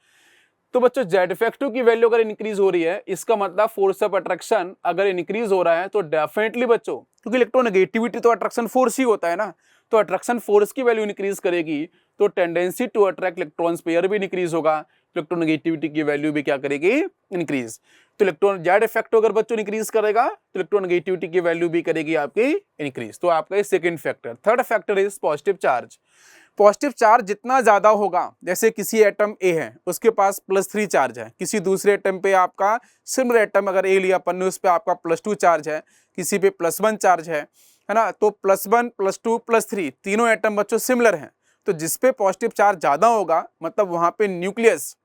Speaker 1: तो बच्चों जेड इफेक्टिव की वैल्यू अगर इंक्रीज हो रही है, इसका मतलब फोर्स ऑफ अट्रैक्शन अगर इंक्रीज हो रहा है, तो डेफिनेटली बच्चों, क्योंकि इलेक्ट्रोनेगेटिविटी तो अट्रैक्शन फोर्स ही होता है ना, तो अट्रैक्शन फोर्स की वैल्यू इंक्रीज करेगी तो tendency to attract electrons pair भी इंक्रीज होगा, इलेक्ट्रोनेगेटिविटी की वैल्यू भी क्या करेगी, इंक्रीज। तो इलेक्ट्रॉन जेड इफेक्टिव अगर बच्चों इंक्रीज करेगा तो इलेक्ट्रोनेगेटिविटी की वैल्यू भी करेगी आपकी इंक्रीज। तो आपका second factor. Third factor is positive charge. Positive charge जितना ज्यादा होगा, जैसे किसी एटम ए है उसके पास +3 चार्ज है, किसी दूसरे एटम पे आपका सिमिलर एटम अगर ए लिया अपन ने उस पे आपका +2 चार्ज है, किसी पे +1 चार्ज है ना, तो +1 +2 +3 तीनों एटम बच्चों सिमिलर हैं। तो जिसपे पॉजिटिव चार्ज ज्यादा होगा मतलब वहां पे न्यूक्लियस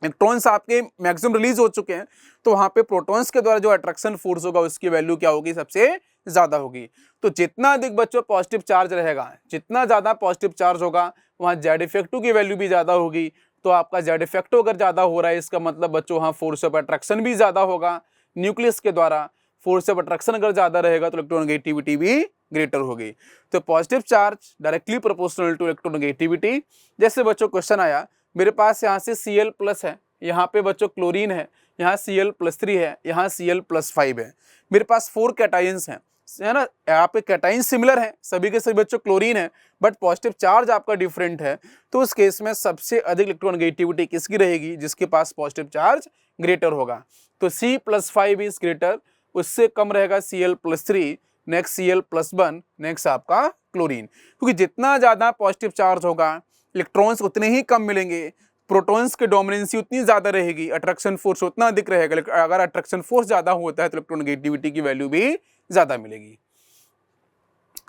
Speaker 1: इलेक्ट्रॉन्स आपके मैक्सिमम रिलीज हो चुके हैं, तो वहां पे प्रोटॉन्स के द्वारा जो अट्रैक्शन फोर्स होगा उसकी वैल्यू क्या होगी, सबसे ज्यादा होगी। तो जितना अधिक बच्चों पॉजिटिव चार्ज रहेगा, जितना ज्यादा पॉजिटिव चार्ज होगा, वहां जेड इफेक्टिव की वैल्यू भी ज्यादा होगी। तो आपका जेड इफेक्टिव अगर ज्यादा हो रहा है, इसका मतलब बच्चों वहां फोर्स ऑफ अट्रैक्शन भी ज्यादा होगा न्यूक्लियस के द्वारा। फोर्स ऑफ अट्रैक्शन अगर ज्यादा रहेगा तो इलेक्ट्रोनेगेटिविटी भी ग्रेटर होगी। तो positive charge directly proportional to electronegativity. जैसे बच्चों क्वेश्चन आया, मेरे पास यहाँ से Cl+ है, यहाँ पे बच्चों क्लोरीन है, यहाँ Cl+3 है, यहाँ Cl+5 है, मेरे पास 4 कैटायंस हैं। है ना, यहाँ पे कैटाइन सिमिलर है, सभी के सभी बच्चों क्लोरीन है, बट पॉजिटिव चार्ज आपका डिफरेंट है, तो उस केस में सबसे अधिक इलेक्ट्रोनेगेटिविटी किसकी रहेगी, जिसके पास पॉजिटिव चार्ज ग्रेटर होगा। तो C+5 इज ग्रेटर, उससे कम रहेगा Cl+3, नेक्स्ट Cl+1, नेक्स्ट आपका क्लोरीन। क्योंकि जितना ज्यादा पॉजिटिव चार्ज होगा इलेक्ट्रॉन्स उतने ही कम मिलेंगे, प्रोटॉन्स की डोमिनेंसी उतनी ज्यादा रहेगी, अट्रैक्शन फोर्स उतना अधिक रहेगा। अगर अट्रैक्शन फोर्स ज्यादा होता है तो इलेक्ट्रोनेगेटिविटी की वैल्यू भी ज्यादा मिलेगी।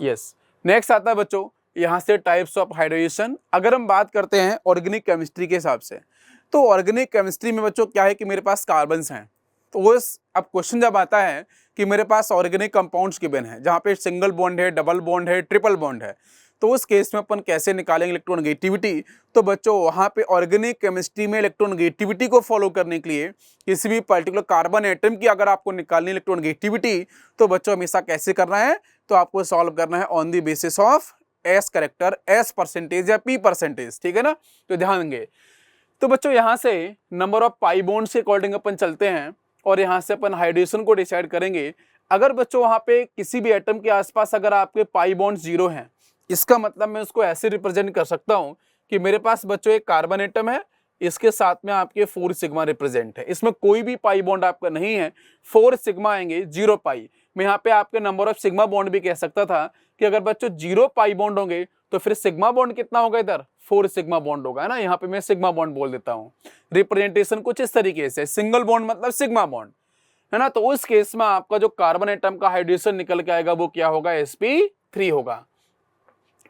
Speaker 1: यस, नेक्स्ट आता है बच्चों यहाँ से टाइप्स ऑफ हाइड्रेशन। अगर हम बात करते हैं ऑर्गेनिक केमिस्ट्री के हिसाब से, तो ऑर्गेनिक केमिस्ट्री में बच्चों क्या है कि मेरे पास कार्बन्स हैं, तो वो अब क्वेश्चन जब आता है कि मेरे पास ऑर्गेनिक कंपाउंड्स गिवन है जहाँ पे सिंगल बॉन्ड है, डबल बॉन्ड है, ट्रिपल बॉन्ड है, तो उस केस में अपन कैसे निकालेंगे इलेक्ट्रोनेगेटिविटी। तो बच्चों वहाँ पे ऑर्गेनिक केमिस्ट्री में इलेक्ट्रोनेगेटिविटी को फॉलो करने के लिए किसी भी पर्टिकुलर कार्बन एटम की अगर आपको निकालनी इलेक्ट्रोनेगेटिविटी, तो बच्चों हमेशा कैसे करना है, तो आपको सॉल्व करना है on the basis of S character, S percentage या पी परसेंटेज, ठीक है ना। तो ध्यान देंगे। तो बच्चों यहाँ से नंबर ऑफ पाई बॉन्ड्स के अकॉर्डिंग अपन चलते हैं और यहाँ से अपन हाइड्रेशन को डिसाइड करेंगे। अगर बच्चों वहाँ पे किसी भी एटम के आसपास अगर आपके पाई बॉन्ड्स 0 हैं, इसका मतलब मैं उसको ऐसे रिप्रेजेंट कर सकता हूँ कि मेरे पास बच्चों एक कार्बन एटम है, इसके साथ में आपके 4 सिग्मा रिप्रेजेंट है, इसमें कोई भी पाई बॉन्ड आपका नहीं है, 4 सिग्मा आएंगे, 0 पाई। मैं यहाँ पे आपके नंबर ऑफ सिग्मा बॉन्ड भी कह सकता था कि अगर बच्चों 0 पाई बॉन्ड होंगे तो फिर सिग्मा बॉन्ड कितना होगा, इधर 4 सिग्मा बॉन्ड होगा, है ना। यहाँ पे मैं सिग्मा बॉन्ड बोल देता हूँ। रिप्रेजेंटेशन कुछ इस तरीके से, सिंगल बॉन्ड मतलब सिग्मा बॉन्ड, है ना। तो उस केस में आपका जो कार्बन एटम का हाइड्रेशन निकल के आएगा वो क्या होगा, sp3 होगा।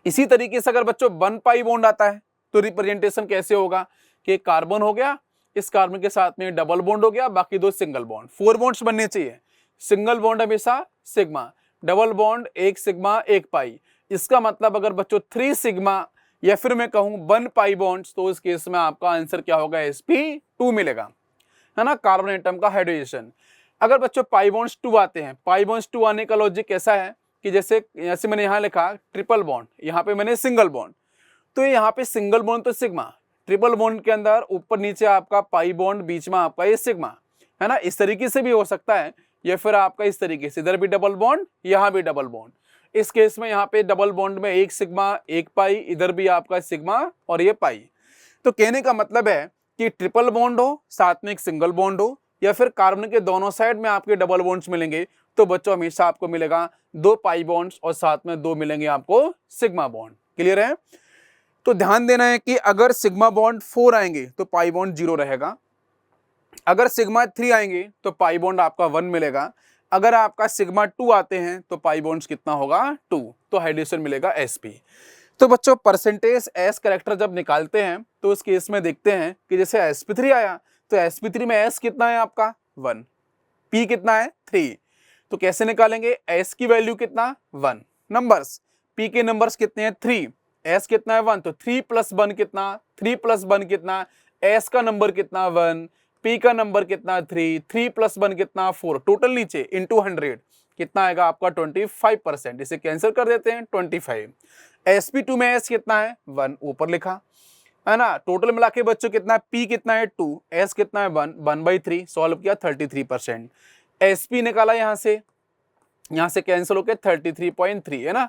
Speaker 1: इसी तरीके से अगर बच्चों 1 पाई बॉन्ड आता है तो रिप्रेजेंटेशन कैसे होगा कि कार्बन हो गया, इस कार्बन के साथ में डबल बॉन्ड हो गया, बाकी 2 सिंगल बॉन्ड, 4 बॉन्ड्स बनने चाहिए। सिंगल बॉन्ड हमेशा सिग्मा, डबल बॉन्ड 1 सिग्मा 1 पाई। इसका मतलब अगर बच्चों 3 सिग्मा या फिर मैं कहूं 1 पाई बॉन्ड्स, तो इस केस में आपका आंसर क्या होगा, sp2 मिलेगा, है ना, कार्बन एटम का हाइड्रेशन। अगर बच्चों पाई बॉन्ड्स 2 आते हैं, पाई बॉन्ड्स 2 आने का लॉजिक कैसा है कि जैसे मैंने यहाँ लिखा ट्रिपल बॉन्ड, यहाँ पे मैंने सिंगल बॉन्ड, तो यहाँ पे सिंगल बॉन्ड तो सिग्मा, ट्रिपल बॉन्ड के अंदर ऊपर नीचे आपका पाई बॉन्ड, बीच में आपका ये सिग्मा, है ना। इस तरीके से भी हो सकता है, या फिर आपका इस तरीके से, इधर भी डबल बॉन्ड, यहाँ भी डबल बॉन्ड। इस केस में यहाँ पे डबल बॉन्ड में 1 सिग्मा 1 पाई, इधर भी आपका सिग्मा और ये पाई। तो कहने का मतलब है कि ट्रिपल बॉन्ड हो, साथ में एक सिंगल बॉन्ड हो, या फिर कार्बन के दोनों साइड में आपके डबल बॉन्ड्स मिलेंगे, तो बच्चों हमेशा आपको मिलेगा 2 पाई बॉन्ड्स और साथ में 2 मिलेंगे आपको सिग्मा बॉन्ड। क्लियर है। तो ध्यान देना है कि अगर सिग्मा बॉन्ड 4 आएंगे तो पाई बॉन्ड 0 रहेगा, अगर सिग्मा 3 आएंगे तो पाई बॉन्ड आपका 1 मिलेगा, अगर आपका सिग्मा 2 आते हैं तो पाई बॉन्ड्स कितना होगा, 2, तो हाइड्रेशन मिलेगा sp। तो बच्चों परसेंटेज एस करेक्टर जब निकालते हैं तो उस केस में देखते हैं कि जैसे sp3 आया तो sp3 में s कितना है आपका 1, p कितना है 3, तो कैसे निकालेंगे, s की वैल्यू कितना 1, नंबर्स, p के नंबर्स कितने हैं 3, s कितना है 1, तो 3 + 1 कितना, 3 + 1 कितना, s का नंबर कितना 1, p का नंबर कितना 3, 3 + 1 कितना 4, टोटल नीचे इनटू 100 कितना आएगा आपका 25%, इसे कैंसिल कर देते हैं 25। sp2 में s कितना है 1, ऊपर लिखा, है ना। टोटल मिला के बच्चों कितना है, p कितना है 2, s कितना है 1/3, सॉल्व किया 33%। sp निकाला यहाँ से कैंसिल होकर 33.3, है ना।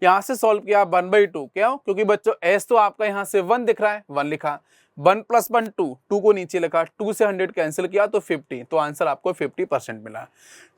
Speaker 1: यहाँ से सॉल्व किया 1/2, क्यों, क्योंकि बच्चों s तो आपका यहाँ से 1 दिख रहा है, 1 लिखा, 1 + 1 2, 2 को नीचे लिखा, 2 से 100 कैंसिल किया तो 50, तो आंसर आपको 50% मिला।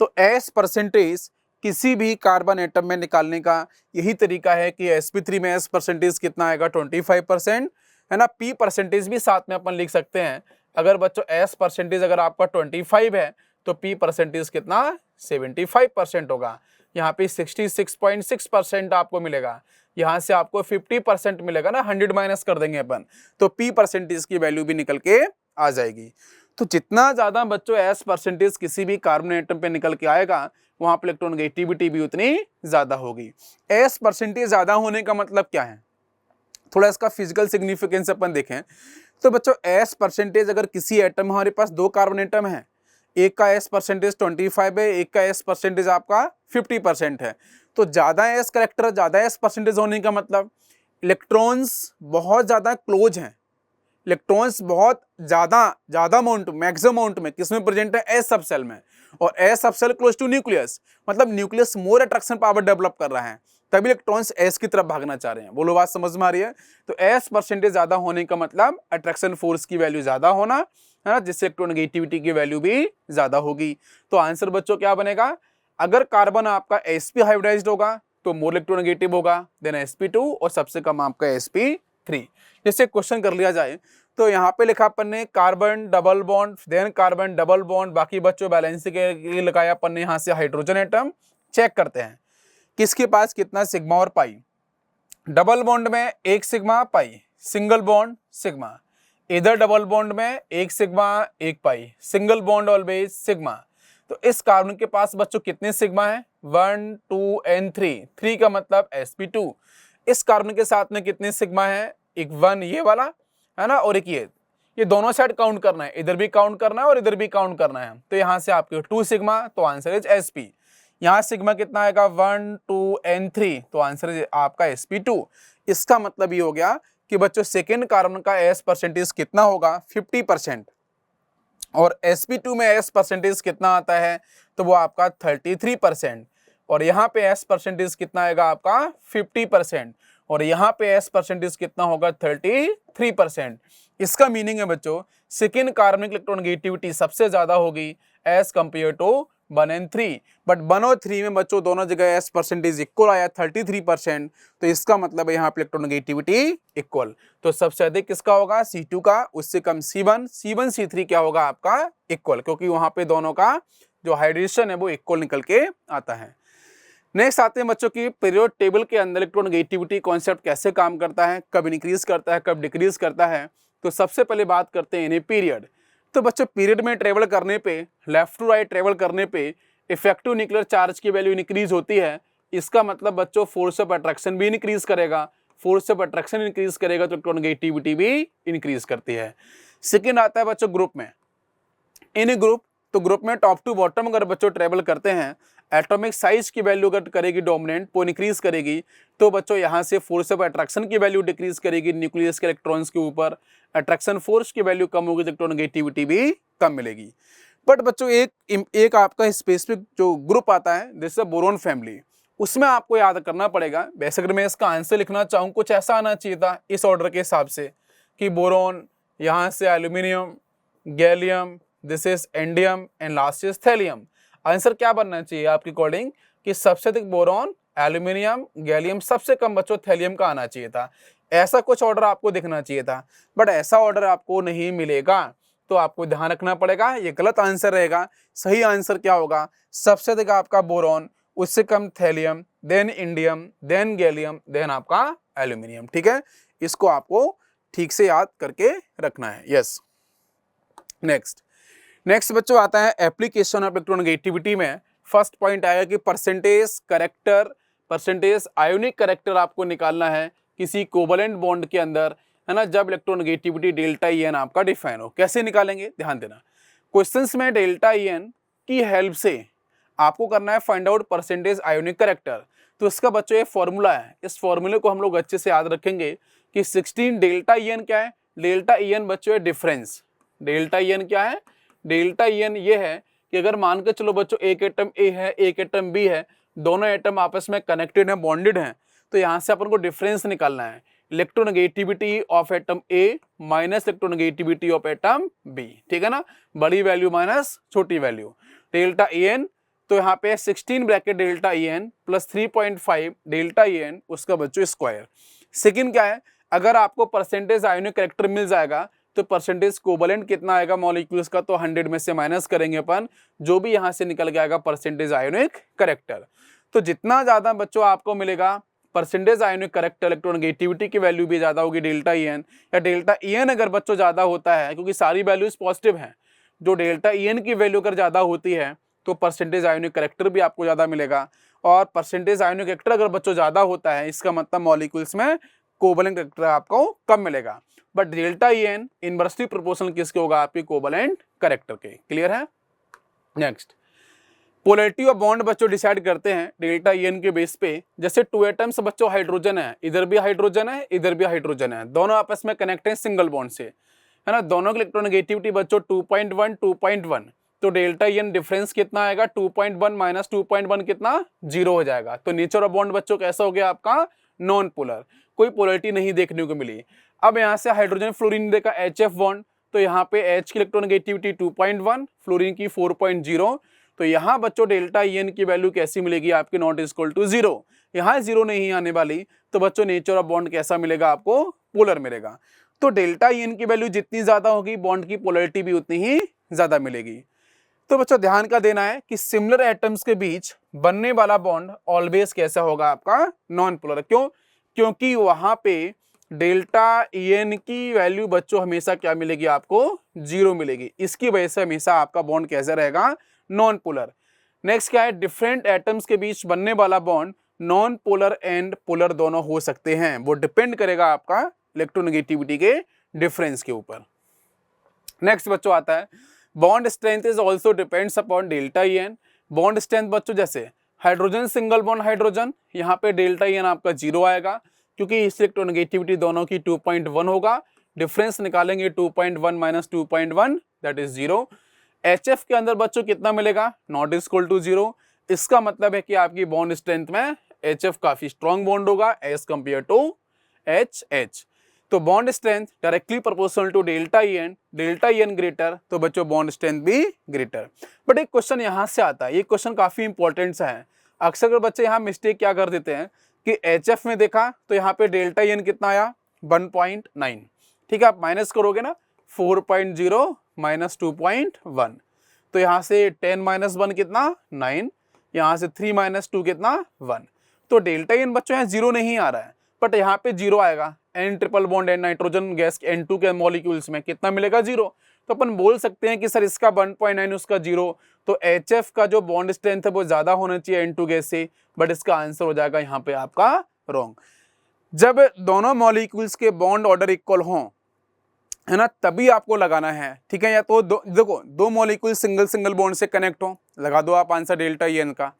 Speaker 1: तो s परसेंटेज किसी भी कार्बन एटम में निकालने का यही तरीका है कि sp3 में s परसेंटेज कितना आएगा 25%, है ना। p परसेंटेज भी साथ में अपन लिख सकते हैं, अगर बच्चों s परसेंटेज अगर आपका 25 है तो p परसेंटेज कितना 75% होगा, यहाँ पे 66.6% आपको मिलेगा, यहाँ से आपको 50% मिलेगा ना, 100 माइनस कर देंगे अपन, तो p परसेंटेज की वैल्यू भी निकल के आ जाएगी। तो जितना ज्यादा बच्चों s परसेंटेज किसी भी कार्बन एटम पे निकल के आएगा वहां पर इलेक्ट्रोनेगेटिविटी भी उतनी ज्यादा होगी। s परसेंटेज ज्यादा होने का मतलब क्या है, थोड़ा इसका फिजिकल सिग्निफिकेंस अपन देखें तो बच्चों s परसेंटेज अगर किसी एटम, हमारे पास 2 कार्बन एटम है, एक का s परसेंटेज 25 है, एक का s परसेंटेज आपका 50% है, तो ज्यादा s करेक्टर, ज्यादा s परसेंटेज होने का मतलब इलेक्ट्रॉन्स बहुत ज्यादा क्लोज हैं, इलेक्ट्रॉन्स बहुत ज्यादा अमाउंट, मैक्सिमम अमाउंट में किसमें प्रेजेंट है, s सब सेल में, और s subshell close to nucleus, मतलब nucleus more attraction power develop कर रहा है, तभी इलेक्ट्रॉन्स एस की तरफ भागना चाह रहे हैं। बोलो बात समझ में आ रही है? तो एस परसेंटेज ज्यादा होने का मतलब अट्रैक्शन फोर्स की वैल्यू ज्यादा होना है ना, जिससे इलेक्ट्रोनेगेटिविटी की वैल्यू भी ज्यादा होगी। तो आंसर बच्चों क्या बनेगा? अगर कार्बन आपका sp हाइब्रिडाइज्ड होगा तो मोर इलेक्ट्रोनेगेटिव होगा देन sp2 और सबसे कम आपका sp3। जैसे क्वेश्चन कर लिया जाए तो यहाँ पे लिखा अपन ने carbon double bond, then carbon double bond, बाकी बच्चों बैलेंस के लिए लगाया अपन ने यहाँ से हाइड्रोजन एटम। चेक करते हैं किसके पास कितना सिग्मा और पाई। डबल बॉन्ड में एक sigma pi, single bond sigma. इधर डबल बॉन्ड में एक सिग्मा एक पाई, सिंगल बॉन्ड ऑलवेज सिग्मा। तो इस कार्बन के पास बच्चों कितने सिग्मा है? 1 2 एंड 3, 3 का मतलब sp2। इस कार्बन के साथ में कितने सिग्मा है? एक 1 ये वाला है ना, और एक ये दोनों साइड काउंट करना है, इधर भी काउंट करना है और इधर भी काउंट करना है। तो यहाँ से आपके 2 सिग्मा, तो आंसर इज sp। यहाँ सिग्मा कितना आएगा? 1 2 एंड 3, तो आंसर इज आपका sp2। इसका मतलब ये हो गया कि बच्चों सेकेंड कार्बन का s परसेंटेज कितना होगा? 50%। और sp2 में s परसेंटेज कितना आता है? तो वो आपका 33%। और यहाँ पे s परसेंटेज कितना आएगा आपका? 50%। और यहाँ पे s परसेंटेज कितना होगा? 33%। इसका मीनिंग है बच्चों सेकेंड कार्बनिक इलेक्ट्रोनेगेटिविटी सबसे ज्यादा होगी as compared to 1 and 3। But 1 और 3 में बच्चों दोनों जगह s परसेंटेज इक्वल आया 33%। तो इसका मतलब है यहाँ पे इलेक्ट्रोनेगेटिविटी इक्वल। तो सबसे अधिक किसका होगा? C2 का, उससे कम C1, C1 C3 क्या होगा आपका? इक्वल, क्योंकि वहां पे दोनों का जो हाइड्रेशन है वो इक्वल निकल के आता है। नेक्स्ट आते हैं बच्चों की पीरियड टेबल के अंदर इलेक्ट्रोनेगेटिविटी कॉन्सेप्ट कैसे काम करता है, कब इंक्रीज करता है, कब डिक्रीज करता है। तो सबसे पहले बात करते हैं पीरियड। तो बच्चों पीरियड में ट्रेवल करने पे, लेफ्ट टू राइट ट्रेवल करने पे इफेक्टिव न्यूक्लियर चार्ज की वैल्यू इंक्रीज होती है। इसका मतलब बच्चों फोर्स ऑफ अट्रैक्शन भी इंक्रीज करेगा, फोर्स ऑफ अट्रैक्शन इंक्रीज करेगा तो इलेक्ट्रोनेगेटिविटी भी इंक्रीज करती है। सेकेंड आता है बच्चों ग्रुप में। इन ग्रुप, तो ग्रुप में टॉप टू बॉटम अगर बच्चों ट्रेवल करते हैं, एटॉमिक साइज की वैल्यू अगर करेगी डोमिनेंट, वो इंक्रीज करेगी, तो बच्चों यहाँ से फोर्स ऑफ अट्रैक्शन की वैल्यू डिक्रीज करेगी न्यूक्लियस के इलेक्ट्रॉन्स के ऊपर, अट्रैक्शन फोर्स की वैल्यू कम होगी, इलेक्ट्रोनेगेटिविटी भी कम मिलेगी। बट बच्चों एक आपका स्पेसिफिक जो ग्रुप आता है जैसे बोरोन फैमिली, उसमें आपको याद करना पड़ेगा। वैसे अगर मैं इसका आंसर लिखना चाहूँ कुछ ऐसा आना चाहिए था इस ऑर्डर के हिसाब से कि बोरोन, यहाँ से aluminium, gallium, this is indium and last is thallium. Answer क्या बनना चाहिए आपके अकॉर्डिंग कि सबसे अधिक बोरॉन, एल्यूमिनियम, गैलियम, सबसे कम बच्चों थैलियम का आना चाहिए था। ऐसा कुछ ऑर्डर आपको दिखना चाहिए था, बट ऐसा ऑर्डर आपको नहीं मिलेगा। तो आपको ध्यान रखना पड़ेगा, ये गलत आंसर रहेगा। सही आंसर क्या होगा? सबसे अधिक आपका बोरॉन, उससे कम thallium, then indium, then gallium, then आपका एल्यूमिनियम। ठीक है, इसको आपको ठीक से याद करके रखना है। यस, नेक्स्ट बच्चों आता है एप्लीकेशन ऑफ इलेक्ट्रोनेगेटिविटी में। फर्स्ट पॉइंट आएगा कि percentage character, percentage ionic character आपको निकालना है किसी कोवलेंट बॉन्ड के अंदर, है ना, जब इलेक्ट्रोनेगेटिविटी डेल्टा EN आपका डिफाइन हो। कैसे निकालेंगे? ध्यान देना, क्वेश्चंस में डेल्टा EN की हेल्प से आपको करना है find out percentage ionic character. तो इसका बच्चों ये फॉर्मूला है, इस फॉर्मूले को हम लोग अच्छे से याद रखेंगे कि 16 डेल्टा EN क्या है? डेल्टा EN बच्चों है डिफरेंस। डेल्टा EN क्या है? डेल्टा EN ये है कि अगर मान के चलो बच्चों एक एटम A है, एक एटम B है, दोनों एटम आपस में कनेक्टेड है, बॉन्डेड हैं, तो यहाँ से अपन को डिफरेंस निकालना है। Electronegativity of atom A minus electronegativity of atom B, ठीक है ना, बड़ी वैल्यू माइनस छोटी वैल्यू। डेल्टा EN, तो यहाँ पे 16 bracket delta EN plus 3.5 delta EN, उसका बच्चों स्क्वायर। सेकेंड क्या है? अगर आपको परसेंटेज आयोनिक करेक्टर मिल जाएगा तो परसेंटेज कोवलेंट कितना आएगा मॉलिक्यूल्स का, तो 100 में से माइनस करेंगे अपन, जो भी यहाँ से निकल के आएगा परसेंटेज आयोनिक करेक्टर। तो जितना ज्यादा बच्चों आपको मिलेगा परसेंटेज आयोनिक करेक्टर, इलेक्ट्रोनेगेटिविटी की वैल्यू भी ज्यादा होगी डेल्टा EN, या डेल्टा EN अगर बच्चों ज्यादा होता है, क्योंकि सारी वैल्यूज पॉजिटिव हैं, जो डेल्टा EN की वैल्यू अगर ज्यादा होती है तो परसेंटेज आयोनिक करेक्टर भी आपको ज्यादा मिलेगा। और परसेंटेज आयोनिक करेक्टर अगर बच्चों ज्यादा होता है, इसका मतलब मॉलिक्यूल्स में कोवलेंट करेक्टर आपको कम मिलेगा। But delta EN inversely proportional किसके होगा? आपके कोवलेंट करेक्टर के। क्लियर है? नेक्स्ट, पोलैरिटी ऑफ बॉन्ड बच्चों डिसाइड करते हैं डेल्टा EN के बेस पे। जैसे 2 एटम्स बच्चों हाइड्रोजन है, इधर भी हाइड्रोजन है, इधर भी हाइड्रोजन है, दोनों आपस में कनेक्ट हैं सिंगल बॉन्ड से, है ना। दोनों की इलेक्ट्रोनेगेटिविटी बच्चों 2.1 2.1, तो डेल्टा एन डिफरेंस कितना आएगा 2.1 माइनस 2.1 कितना 0 हो जाएगा। तो नेचर ऑफ बॉन्ड बच्चों कैसा हो गया आपका नॉन पोलर, कोई पोलरिटी नहीं देखने को मिली। अब यहाँ से हाइड्रोजन फ्लोरीन देखा HF बॉन्ड, तो यहाँ पे H की इलेक्ट्रोनेगेटिविटी 2.1, फ्लोरीन की 4.0, तो यहाँ बच्चों डेल्टा एन की वैल्यू कैसी मिलेगी आपकी नॉट इक्वल टू 0, यहाँ 0 नहीं आने वाली, तो बच्चों नेचर ऑफ बॉन्ड कैसा मिलेगा आपको पोलर मिलेगा। तो डेल्टा एन की वैल्यू जितनी ज्यादा होगी बॉन्ड की पोलरिटी भी उतनी ही ज्यादा मिलेगी। तो बच्चों ध्यान का देना है कि सिमिलर एटम्स के बीच बनने वाला बॉन्ड ऑलवेज कैसा होगा आपका नॉन पोलर। क्यों? क्योंकि वहां पे डेल्टा एन की वैल्यू बच्चों हमेशा क्या मिलेगी आपको 0 मिलेगी, इसकी वजह से हमेशा आपका बॉन्ड कैसा रहेगा नॉन पोलर। नेक्स्ट क्या है, डिफरेंट एटम्स के बीच बनने वाला bond non polar and polar दोनों हो सकते हैं, वो डिपेंड करेगा आपका इलेक्ट्रोनेगेटिविटी के डिफरेंस के ऊपर। नेक्स्ट बच्चों आता है bond strength is also depends upon delta N. Bond strength बच्चों जैसे हाइड्रोजन सिंगल बॉन्ड हाइड्रोजन, यहाँ पे डेल्टा एन आपका 0 आएगा क्योंकि इस इलेक्ट्रोनेगेटिविटी दोनों की 2.1 होगा, डिफरेंस निकालेंगे 2.1 माइनस 2.1 दैट इज 0। HF के अंदर बच्चों कितना मिलेगा नॉट इक्वल टू 0, इसका मतलब है कि आपकी बॉन्ड स्ट्रेंथ में HF काफी स्ट्रॉन्ग बॉन्ड होगा एज कंपेयर टू HH। तो bond strength directly proportional to delta N greater, तो बच्चों बॉन्ड स्ट्रेंथ भी ग्रेटर। बट एक क्वेश्चन यहाँ से आता है, ये क्वेश्चन काफी इंपॉर्टेंट सा है। अक्सर बच्चे यहाँ मिस्टेक क्या कर देते हैं कि HF में देखा तो यहाँ पे डेल्टा एन कितना आया 1.9, ठीक है, आप माइनस करोगे ना 4.0 माइनस 2.1, तो यहाँ से 10 माइनस 1 कितना 9, यहाँ से 3 माइनस 2 कितना 1, तो डेल्टा एन बच्चों यहाँ 0 नहीं आ रहा है, बट यहाँ पे 0 आएगा। N ट्रिपल बॉन्ड है नाइट्रोजन गैस N2 के मॉलिक्यूल्स में कितना मिलेगा 0, तो अपन बोल सकते हैं कि सर इसका 1.9 उसका 0, तो HF का जो बॉन्ड स्ट्रेंथ है वो ज्यादा होना चाहिए N2 गैस से, बट इसका आंसर हो जाएगा यहाँ पे आपका रॉन्ग। जब दोनों मॉलिक्यूल्स के बॉन्ड ऑर्डर इक्वल हों, है ना, तभी आपको लगाना है, ठीक है। या तो देखो दो मॉलिक्यूल सिंगल बॉन्ड से कनेक्ट हो, लगा दो आप आंसर डेल्टा एन का।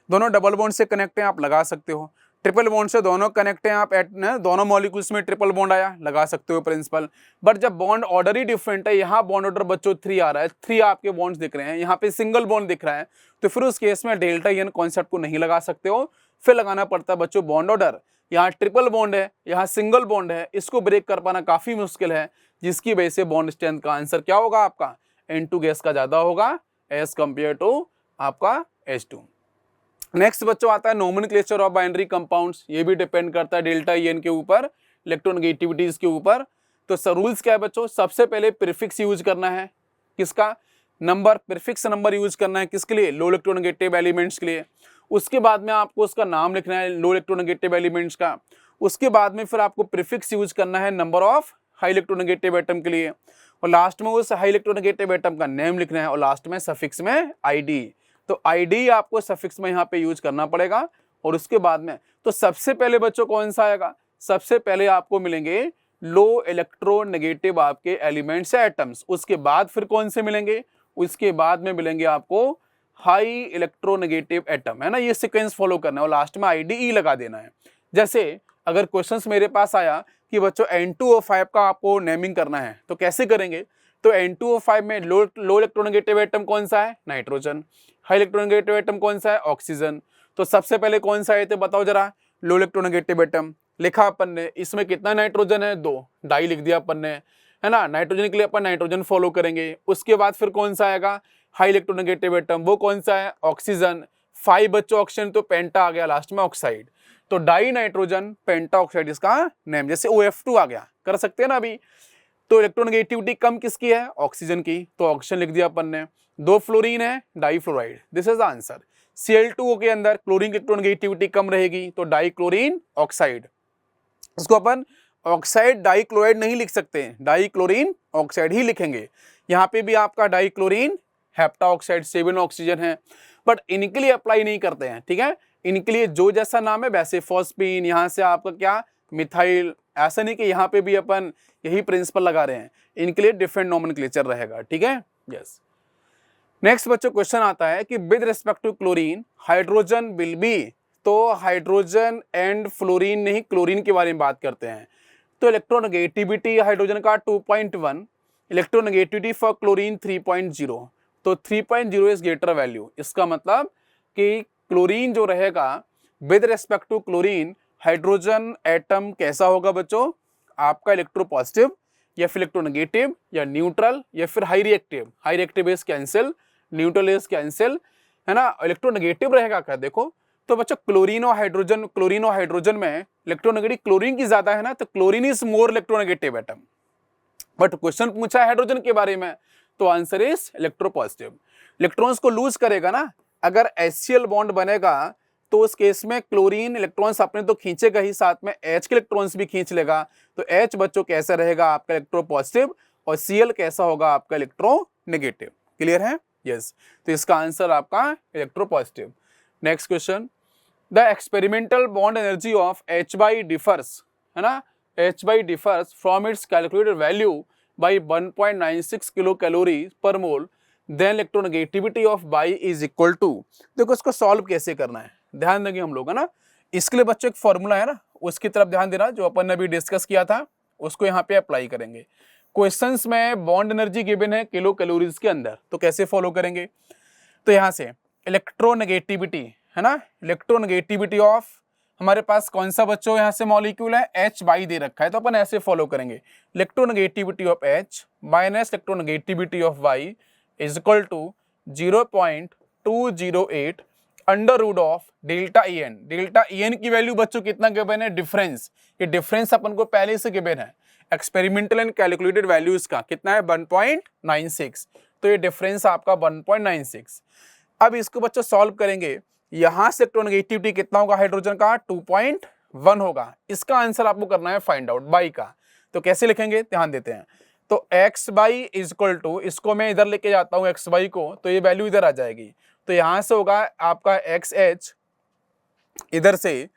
Speaker 1: दोनों डबल बॉन्ड से कनेक्ट हैं, आप लगा सकते हो। ट्रिपल बॉन्ड से दोनों कनेक्ट हैं, आप दोनों मॉलिक्यूल्स में ट्रिपल बॉन्ड आया, लगा सकते हो प्रिंसिपल। बट जब बॉन्ड ऑर्डर ही डिफरेंट है, यहाँ बॉन्ड ऑर्डर बच्चों 3 आ रहा है, 3 आपके बॉन्ड्स दिख रहे हैं, यहाँ पे सिंगल बॉन्ड दिख रहा है, तो फिर उस केस में डेल्टा एन कॉन्सेप्ट को नहीं लगा सकते हो, फिर लगाना पड़ता है बच्चों बॉन्ड ऑर्डर। यहाँ ट्रिपल बॉन्ड है, यहाँ सिंगल बॉन्ड है, इसको ब्रेक कर पाना काफी मुश्किल है, जिसकी वजह से बॉन्ड स्ट्रेंथ का आंसर क्या होगा आपका N2 गैस का ज्यादा होगा एज कंपेयर टू आपका H2। नेक्स्ट बच्चों आता है नोमेनक्लेचर ऑफ बाइनरी कंपाउंड्स, ये भी डिपेंड करता है डेल्टा एन के ऊपर, इलेक्ट्रोनेगेटिविटीज के ऊपर। तो रूल्स क्या है बच्चों, सबसे पहले प्रीफिक्स यूज करना है, किसका नंबर, प्रीफिक्स नंबर यूज करना है, किसके लिए लो इलेक्ट्रोनेगेटिव एलिमेंट्स के लिए। उसके बाद में आपको उसका नाम लिखना है लो इलेक्ट्रोनेगेटिव एलिमेंट्स का। उसके बाद में फिर आपको प्रीफिक्स यूज करना है number of high electronegative atom के लिए, और लास्ट में उस हाई इलेक्ट्रोनेगेटिव एटम का नेम लिखना है, और लास्ट में सफिक्स में ID। तो ID आपको सफिक्स में यहाँ पे यूज करना पड़ेगा। और उसके बाद में तो सबसे पहले बच्चों कौन सा आएगा, सबसे पहले आपको मिलेंगे लो इलेक्ट्रोनेगेटिव आपके एलिमेंट्स या एटम्स। उसके बाद फिर कौन से मिलेंगे, उसके बाद में मिलेंगे आपको हाई इलेक्ट्रोनेगेटिव एटम, है ना, ये सीक्वेंस फॉलो करना है, और लास्ट में IDE लगा देना है। जैसे अगर क्वेश्चंस मेरे पास आया कि बच्चों N2O5 का आपको नेमिंग करना है, तो कैसे करेंगे, तो N2O5 में लो इलेक्ट्रोनेगेटिव एटम कौन सा है नाइट्रोजन, हाई इलेक्ट्रोनेगेटिव एटम कौन सा है ऑक्सीजन। तो सबसे पहले कौन सा आए थे बताओ जरा, लो इलेक्ट्रोनेगेटिव एटम लिखा अपन ने, इसमें कितना नाइट्रोजन है 2, डाई लिख दिया अपन ने, है ना। नाइट्रोजन के लिए अपन नाइट्रोजन फॉलो करेंगे। उसके बाद फिर कौन सा आएगा हाई इलेक्ट्रोनेगेटिव एटम, वो कौन सा है ऑक्सीजन, 5 बच्चों ऑक्सीजन, तो पेंटा आ गया लास्ट में ऑक्साइड, तो डाई नाइट्रोजन पेंटा ऑक्साइड इसका नेम। जैसे OF2 आ गया, कर सकते हैं ना अभी। तो इलेक्ट्रोनेगेटिविटी कम किसकी है ऑक्सीजन की, तो ऑक्सीजन लिख दिया अपन ने। 2 फ्लोरीन है difluoride, this is the answer. Cl2O के अंदर क्लोरीन की इलेक्ट्रोनेगेटिविटी कम रहेगी, तो डाईक्लोरीन ऑक्साइड, इसको अपन ऑक्साइड डाईक्लोराइड नहीं लिख सकते, डाईक्लोरीन ऑक्साइड ही लिखेंगे। यहाँ पे भी आपका डाईक्लोरीन हेप्टा ऑक्साइड 7 ऑक्सीजन है, बट इनके लिए अप्लाई नहीं करते हैं, ठीक है। इनके लिए जो जैसा नाम है वैसे फॉस्फीन, यहाँ से आपका क्या मिथाइल, ऐसा नहीं कि यहाँ पे भी अपन यही प्रिंसिपल लगा रहे हैं, इनके लिए डिफरेंट नोमेनक्लेचर रहेगा, ठीक है। यस, नेक्स्ट बच्चों क्वेश्चन आता है कि with respect to chlorine hydrogen will be, तो हाइड्रोजन एंड फ्लोरीन नहीं क्लोरीन के बारे में बात करते हैं। तो इलेक्ट्रोनेगेटिविटी हाइड्रोजन का 2.1, इलेक्ट्रोनेगेटिविटी फॉर क्लोरीन 3.0, तो 3.0 इज ग्रेटर वैल्यू। इसका मतलब कि क्लोरीन जो रहेगा with respect to chlorine hydrogen atom कैसा होगा बच्चों, आपका इलेक्ट्रोपॉजिटिव या फिर इलेक्ट्रोनेगेटिव या न्यूट्रल या फिर high reactive. High reactive is cancel, neutral is cancel, है ना। इलेक्ट्रोनेगेटिव रहेगा क्या, देखो तो बच्चों क्लोरीन और हाइड्रोजन में इलेक्ट्रोनेगेटिव क्लोरीन की ज्यादा है ना, तो chlorine is more electronegative atom. But question पूछा है हाइड्रोजन के बारे में, तो आंसर इज इलेक्ट्रोपॉजिटिव। इलेक्ट्रॉन्स को लूज करेगा ना, अगर HCl बॉन्ड बनेगा तो उस केस में क्लोरीन इलेक्ट्रॉन्स अपने तो खींचेगा ही, साथ में H के इलेक्ट्रॉन्स भी खींच लेगा। तो H बच्चों कैसा रहेगा आपका इलेक्ट्रोपॉजिटिव और Cl कैसा होगा आपका इलेक्ट्रोनेगेटिव। क्लियर है, यस। तो इसका आंसर आपका electropositive. Next question, the experimental bond energy of H differs, है ना, H differs from its calculated value by 1.96 kilo calorie per mole, then electronegativity of by is equal to. देखो इसको solve कैसे करना है, ध्यान देंगे हम लोग, है ना। इसके लिए बच्चों एक फॉर्मूला है ना, उसकी तरफ ध्यान देना, जो अपन ने अभी डिस्कस किया था उसको यहाँ पे अप्लाई करेंगे। क्वेश्चंस में बॉन्ड एनर्जी गिवन है किलो कैलोरीज के अंदर, तो कैसे फॉलो करेंगे, तो यहाँ से इलेक्ट्रोनेगेटिविटी, है ना, इलेक्ट्रोनेगेटिविटी ऑफ हमारे पास कौन सा बच्चों यहाँ से मॉलिक्यूल है, H दे रखा है, तो अपन ऐसे फॉलो करेंगे, electronegativity of H minus electronegativity of Y is equal to 0.208 under root of delta EN। Delta EN की वैल्यू बच्चों कितना गिवन है, डिफरेंस, ये डिफरेंस अपन को पहले से गिवन है, एक्सपेरिमेंटल एंड कैलकुलेटेड वैल्यूज का कितना है 1.96, तो ये डिफरेंस आपका 1.96। अब इसको बच्चों सॉल्व करेंगे, यहां से इलेक्ट्रोनेगेटिविटी कितना होगा हाइड्रोजन का 2.1 होगा। इसका आंसर आपको करना है फाइंड आउट बाई का, तो कैसे लिखेंगे ध्यान देते हैं। तो x by is equal to, इसको मैं इधर लेके जाता हूं x बाई को, तो ये वैल्यू इधर आ जाएगी, तो यहां से होगा आपका XH इधर से,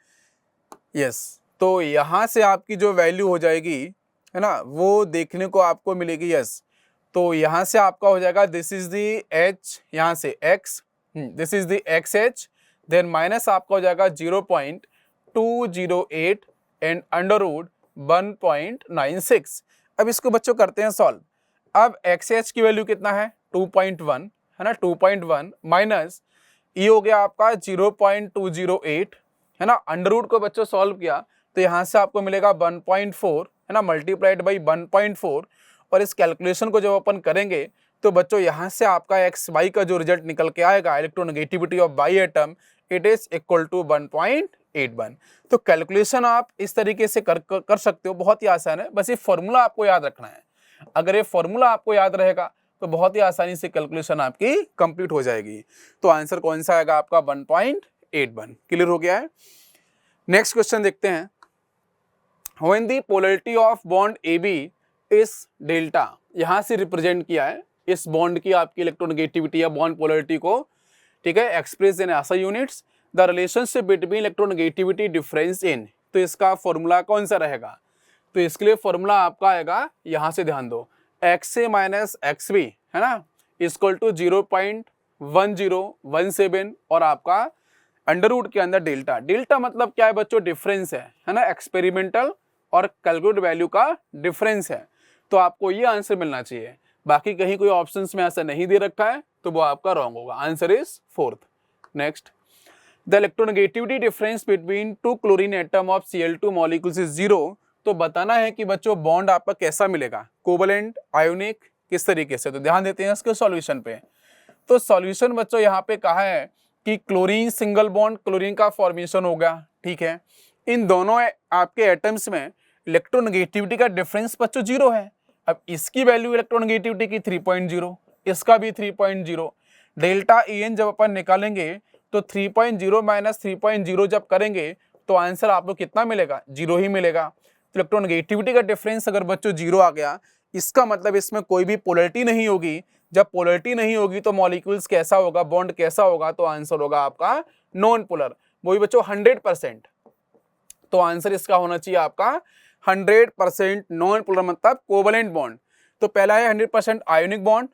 Speaker 1: यस, तो यहां से आपकी जो वैल्यू हो जाएगी, है ना, वो देखने को आपको मिलेगी, यस। तो यहां से आपका हो जाएगा दिस इज दी H, यहां से X, this is the XH, then minus आपका हो जाएगा 0.208 एंड अंडर रूट 1.96। अब इसको बच्चों करते हैं सॉल्व। अब XH की वैल्यू कितना है 2.1, है ना, 2.1 माइनस ये हो गया आपका 0.208, है ना, अंडर रूट को बच्चों सॉल्व किया तो यहाँ से आपको मिलेगा 1.4, है ना, मल्टीप्लाइड बाई 1.4, और इस कैलकुलेशन को जब अपन करेंगे तो बच्चों यहाँ से आपका XY का जो रिजल्ट निकल के आएगा, electronegativity of by atom, it is equal to 1.81। तो कैलकुलेशन आप इस तरीके से कर सकते हो, बहुत ही आसान है, बस ये फॉर्मूला आपको याद रखना है। अगर ये फॉर्मूला आपको याद रहेगा तो बहुत ही आसानी से कैलकुलेशन आपकी कंप्लीट हो जाएगी। तो आंसर कौन सा आएगा आपका 1.81। क्लियर हो गया है। नेक्स्ट क्वेश्चन देखते हैं, when the polarity of bond AB is delta, यहां से रिप्रेजेंट किया है इस बॉन्ड की आपकी इलेक्ट्रोनेगेटिविटी या बॉन्ड पोलैरिटी को, ठीक है, express in SI units, the relationship between electronegativity difference in, तो इसका फॉर्मूला कौन सा रहेगा, तो इसके लिए फॉर्मूला आपका आएगा, यहां से ध्यान दो, XA माइनस XB, है ना, इक्वल टू 0.1017 और आपका अंडर रूट के अंदर डेल्टा। डेल्टा मतलब क्या है बच्चों, डिफरेंस है ना, एक्सपेरिमेंटल और कैलकुलेटेड वैल्यू का डिफरेंस है। तो आपको ये आंसर मिलना चाहिए, बाकी कहीं कोई ऑप्शंस में ऐसा नहीं दे रखा है तो वो आपका रॉन्ग होगा। Answer is 4th। Next, the electronegativity difference between 2 chlorine atom of Cl2 molecules is 0। तो बताना है कि बच्चों बॉन्ड आपका कैसा मिलेगा, कोवलेंट, आयोनिक, किस तरीके से। तो ध्यान देते हैं इसके सॉल्यूशन पे। तो सॉल्यूशन बच्चों यहाँ पे कहा है कि क्लोरीन सिंगल बॉन्ड, क्लोरीन का फॉर्मेशन हो गया, ठीक है। इन दोनों आपके एटम्स में इलेक्ट्रोनेगेटिविटी का डिफरेंस बच्चों 0 है। अब इसकी वैल्यू इलेक्ट्रोनेगेटिविटी की 3.0, इसका भी 3.0। डेल्टा EN जब अपन निकालेंगे तो 3.0 माइनस 3.0 जब करेंगे तो आंसर आपको कितना मिलेगा, 0 ही मिलेगा। तो इलेक्ट्रोनेगेटिविटी का डिफरेंस अगर बच्चों 0 आ गया, इसका मतलब इसमें कोई भी पोलैरिटी नहीं होगी। जब पोलैरिटी नहीं होगी तो मॉलिक्यूल्स कैसा होगा, बॉन्ड कैसा होगा, तो आंसर होगा आपका नॉन पोलर, वो भी बच्चों 100%। तो आंसर इसका होना चाहिए आपका 100% नॉन पोलर, मतलब कोवलेंट बॉन्ड। तो पहला है 100% आयोनिक बॉन्ड,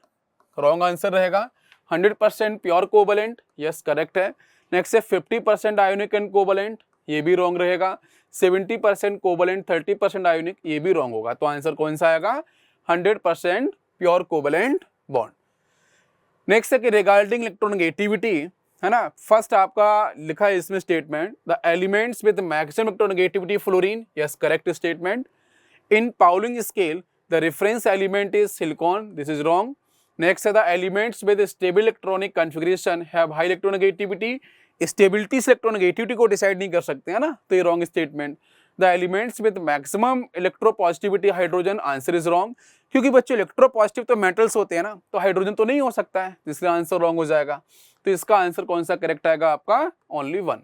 Speaker 1: रॉन्ग आंसर रहेगा। 100% प्योर कोवलेंट, यस करेक्ट है। नेक्स्ट है 50% आयोनिक एंड कोवलेंट, ये भी रॉन्ग रहेगा। 70% कोवलेंट, 30% आयोनिक, ये भी रॉन्ग होगा। तो आंसर कौन सा आएगा, 100% प्योर कोवलेंट बॉन्ड। नेक्स्ट है कि रिगार्डिंग इलेक्ट्रोनेगेटिविटी, है ना, फर्स्ट आपका लिखा है इसमें statement, the elements with maximum electronegativity fluorine, yes correct statement. In Pauling scale the reference element is silicon, this is wrong. Next है the elements with stable electronic configuration have high electronegativity, stability से electronegativity को decide नहीं कर सकते, है ना, तो ये wrong statement. The elements with maximum electropositivity hydrogen, answer is wrong, क्योंकि बच्चे इलेक्ट्रोपॉजिटिव तो मेटल्स होते हैं ना, तो हाइड्रोजन तो नहीं हो सकता है, इसलिए आंसर रॉन्ग हो जाएगा। तो इसका आंसर कौन सा करेक्ट आएगा आपका, ओनली 1।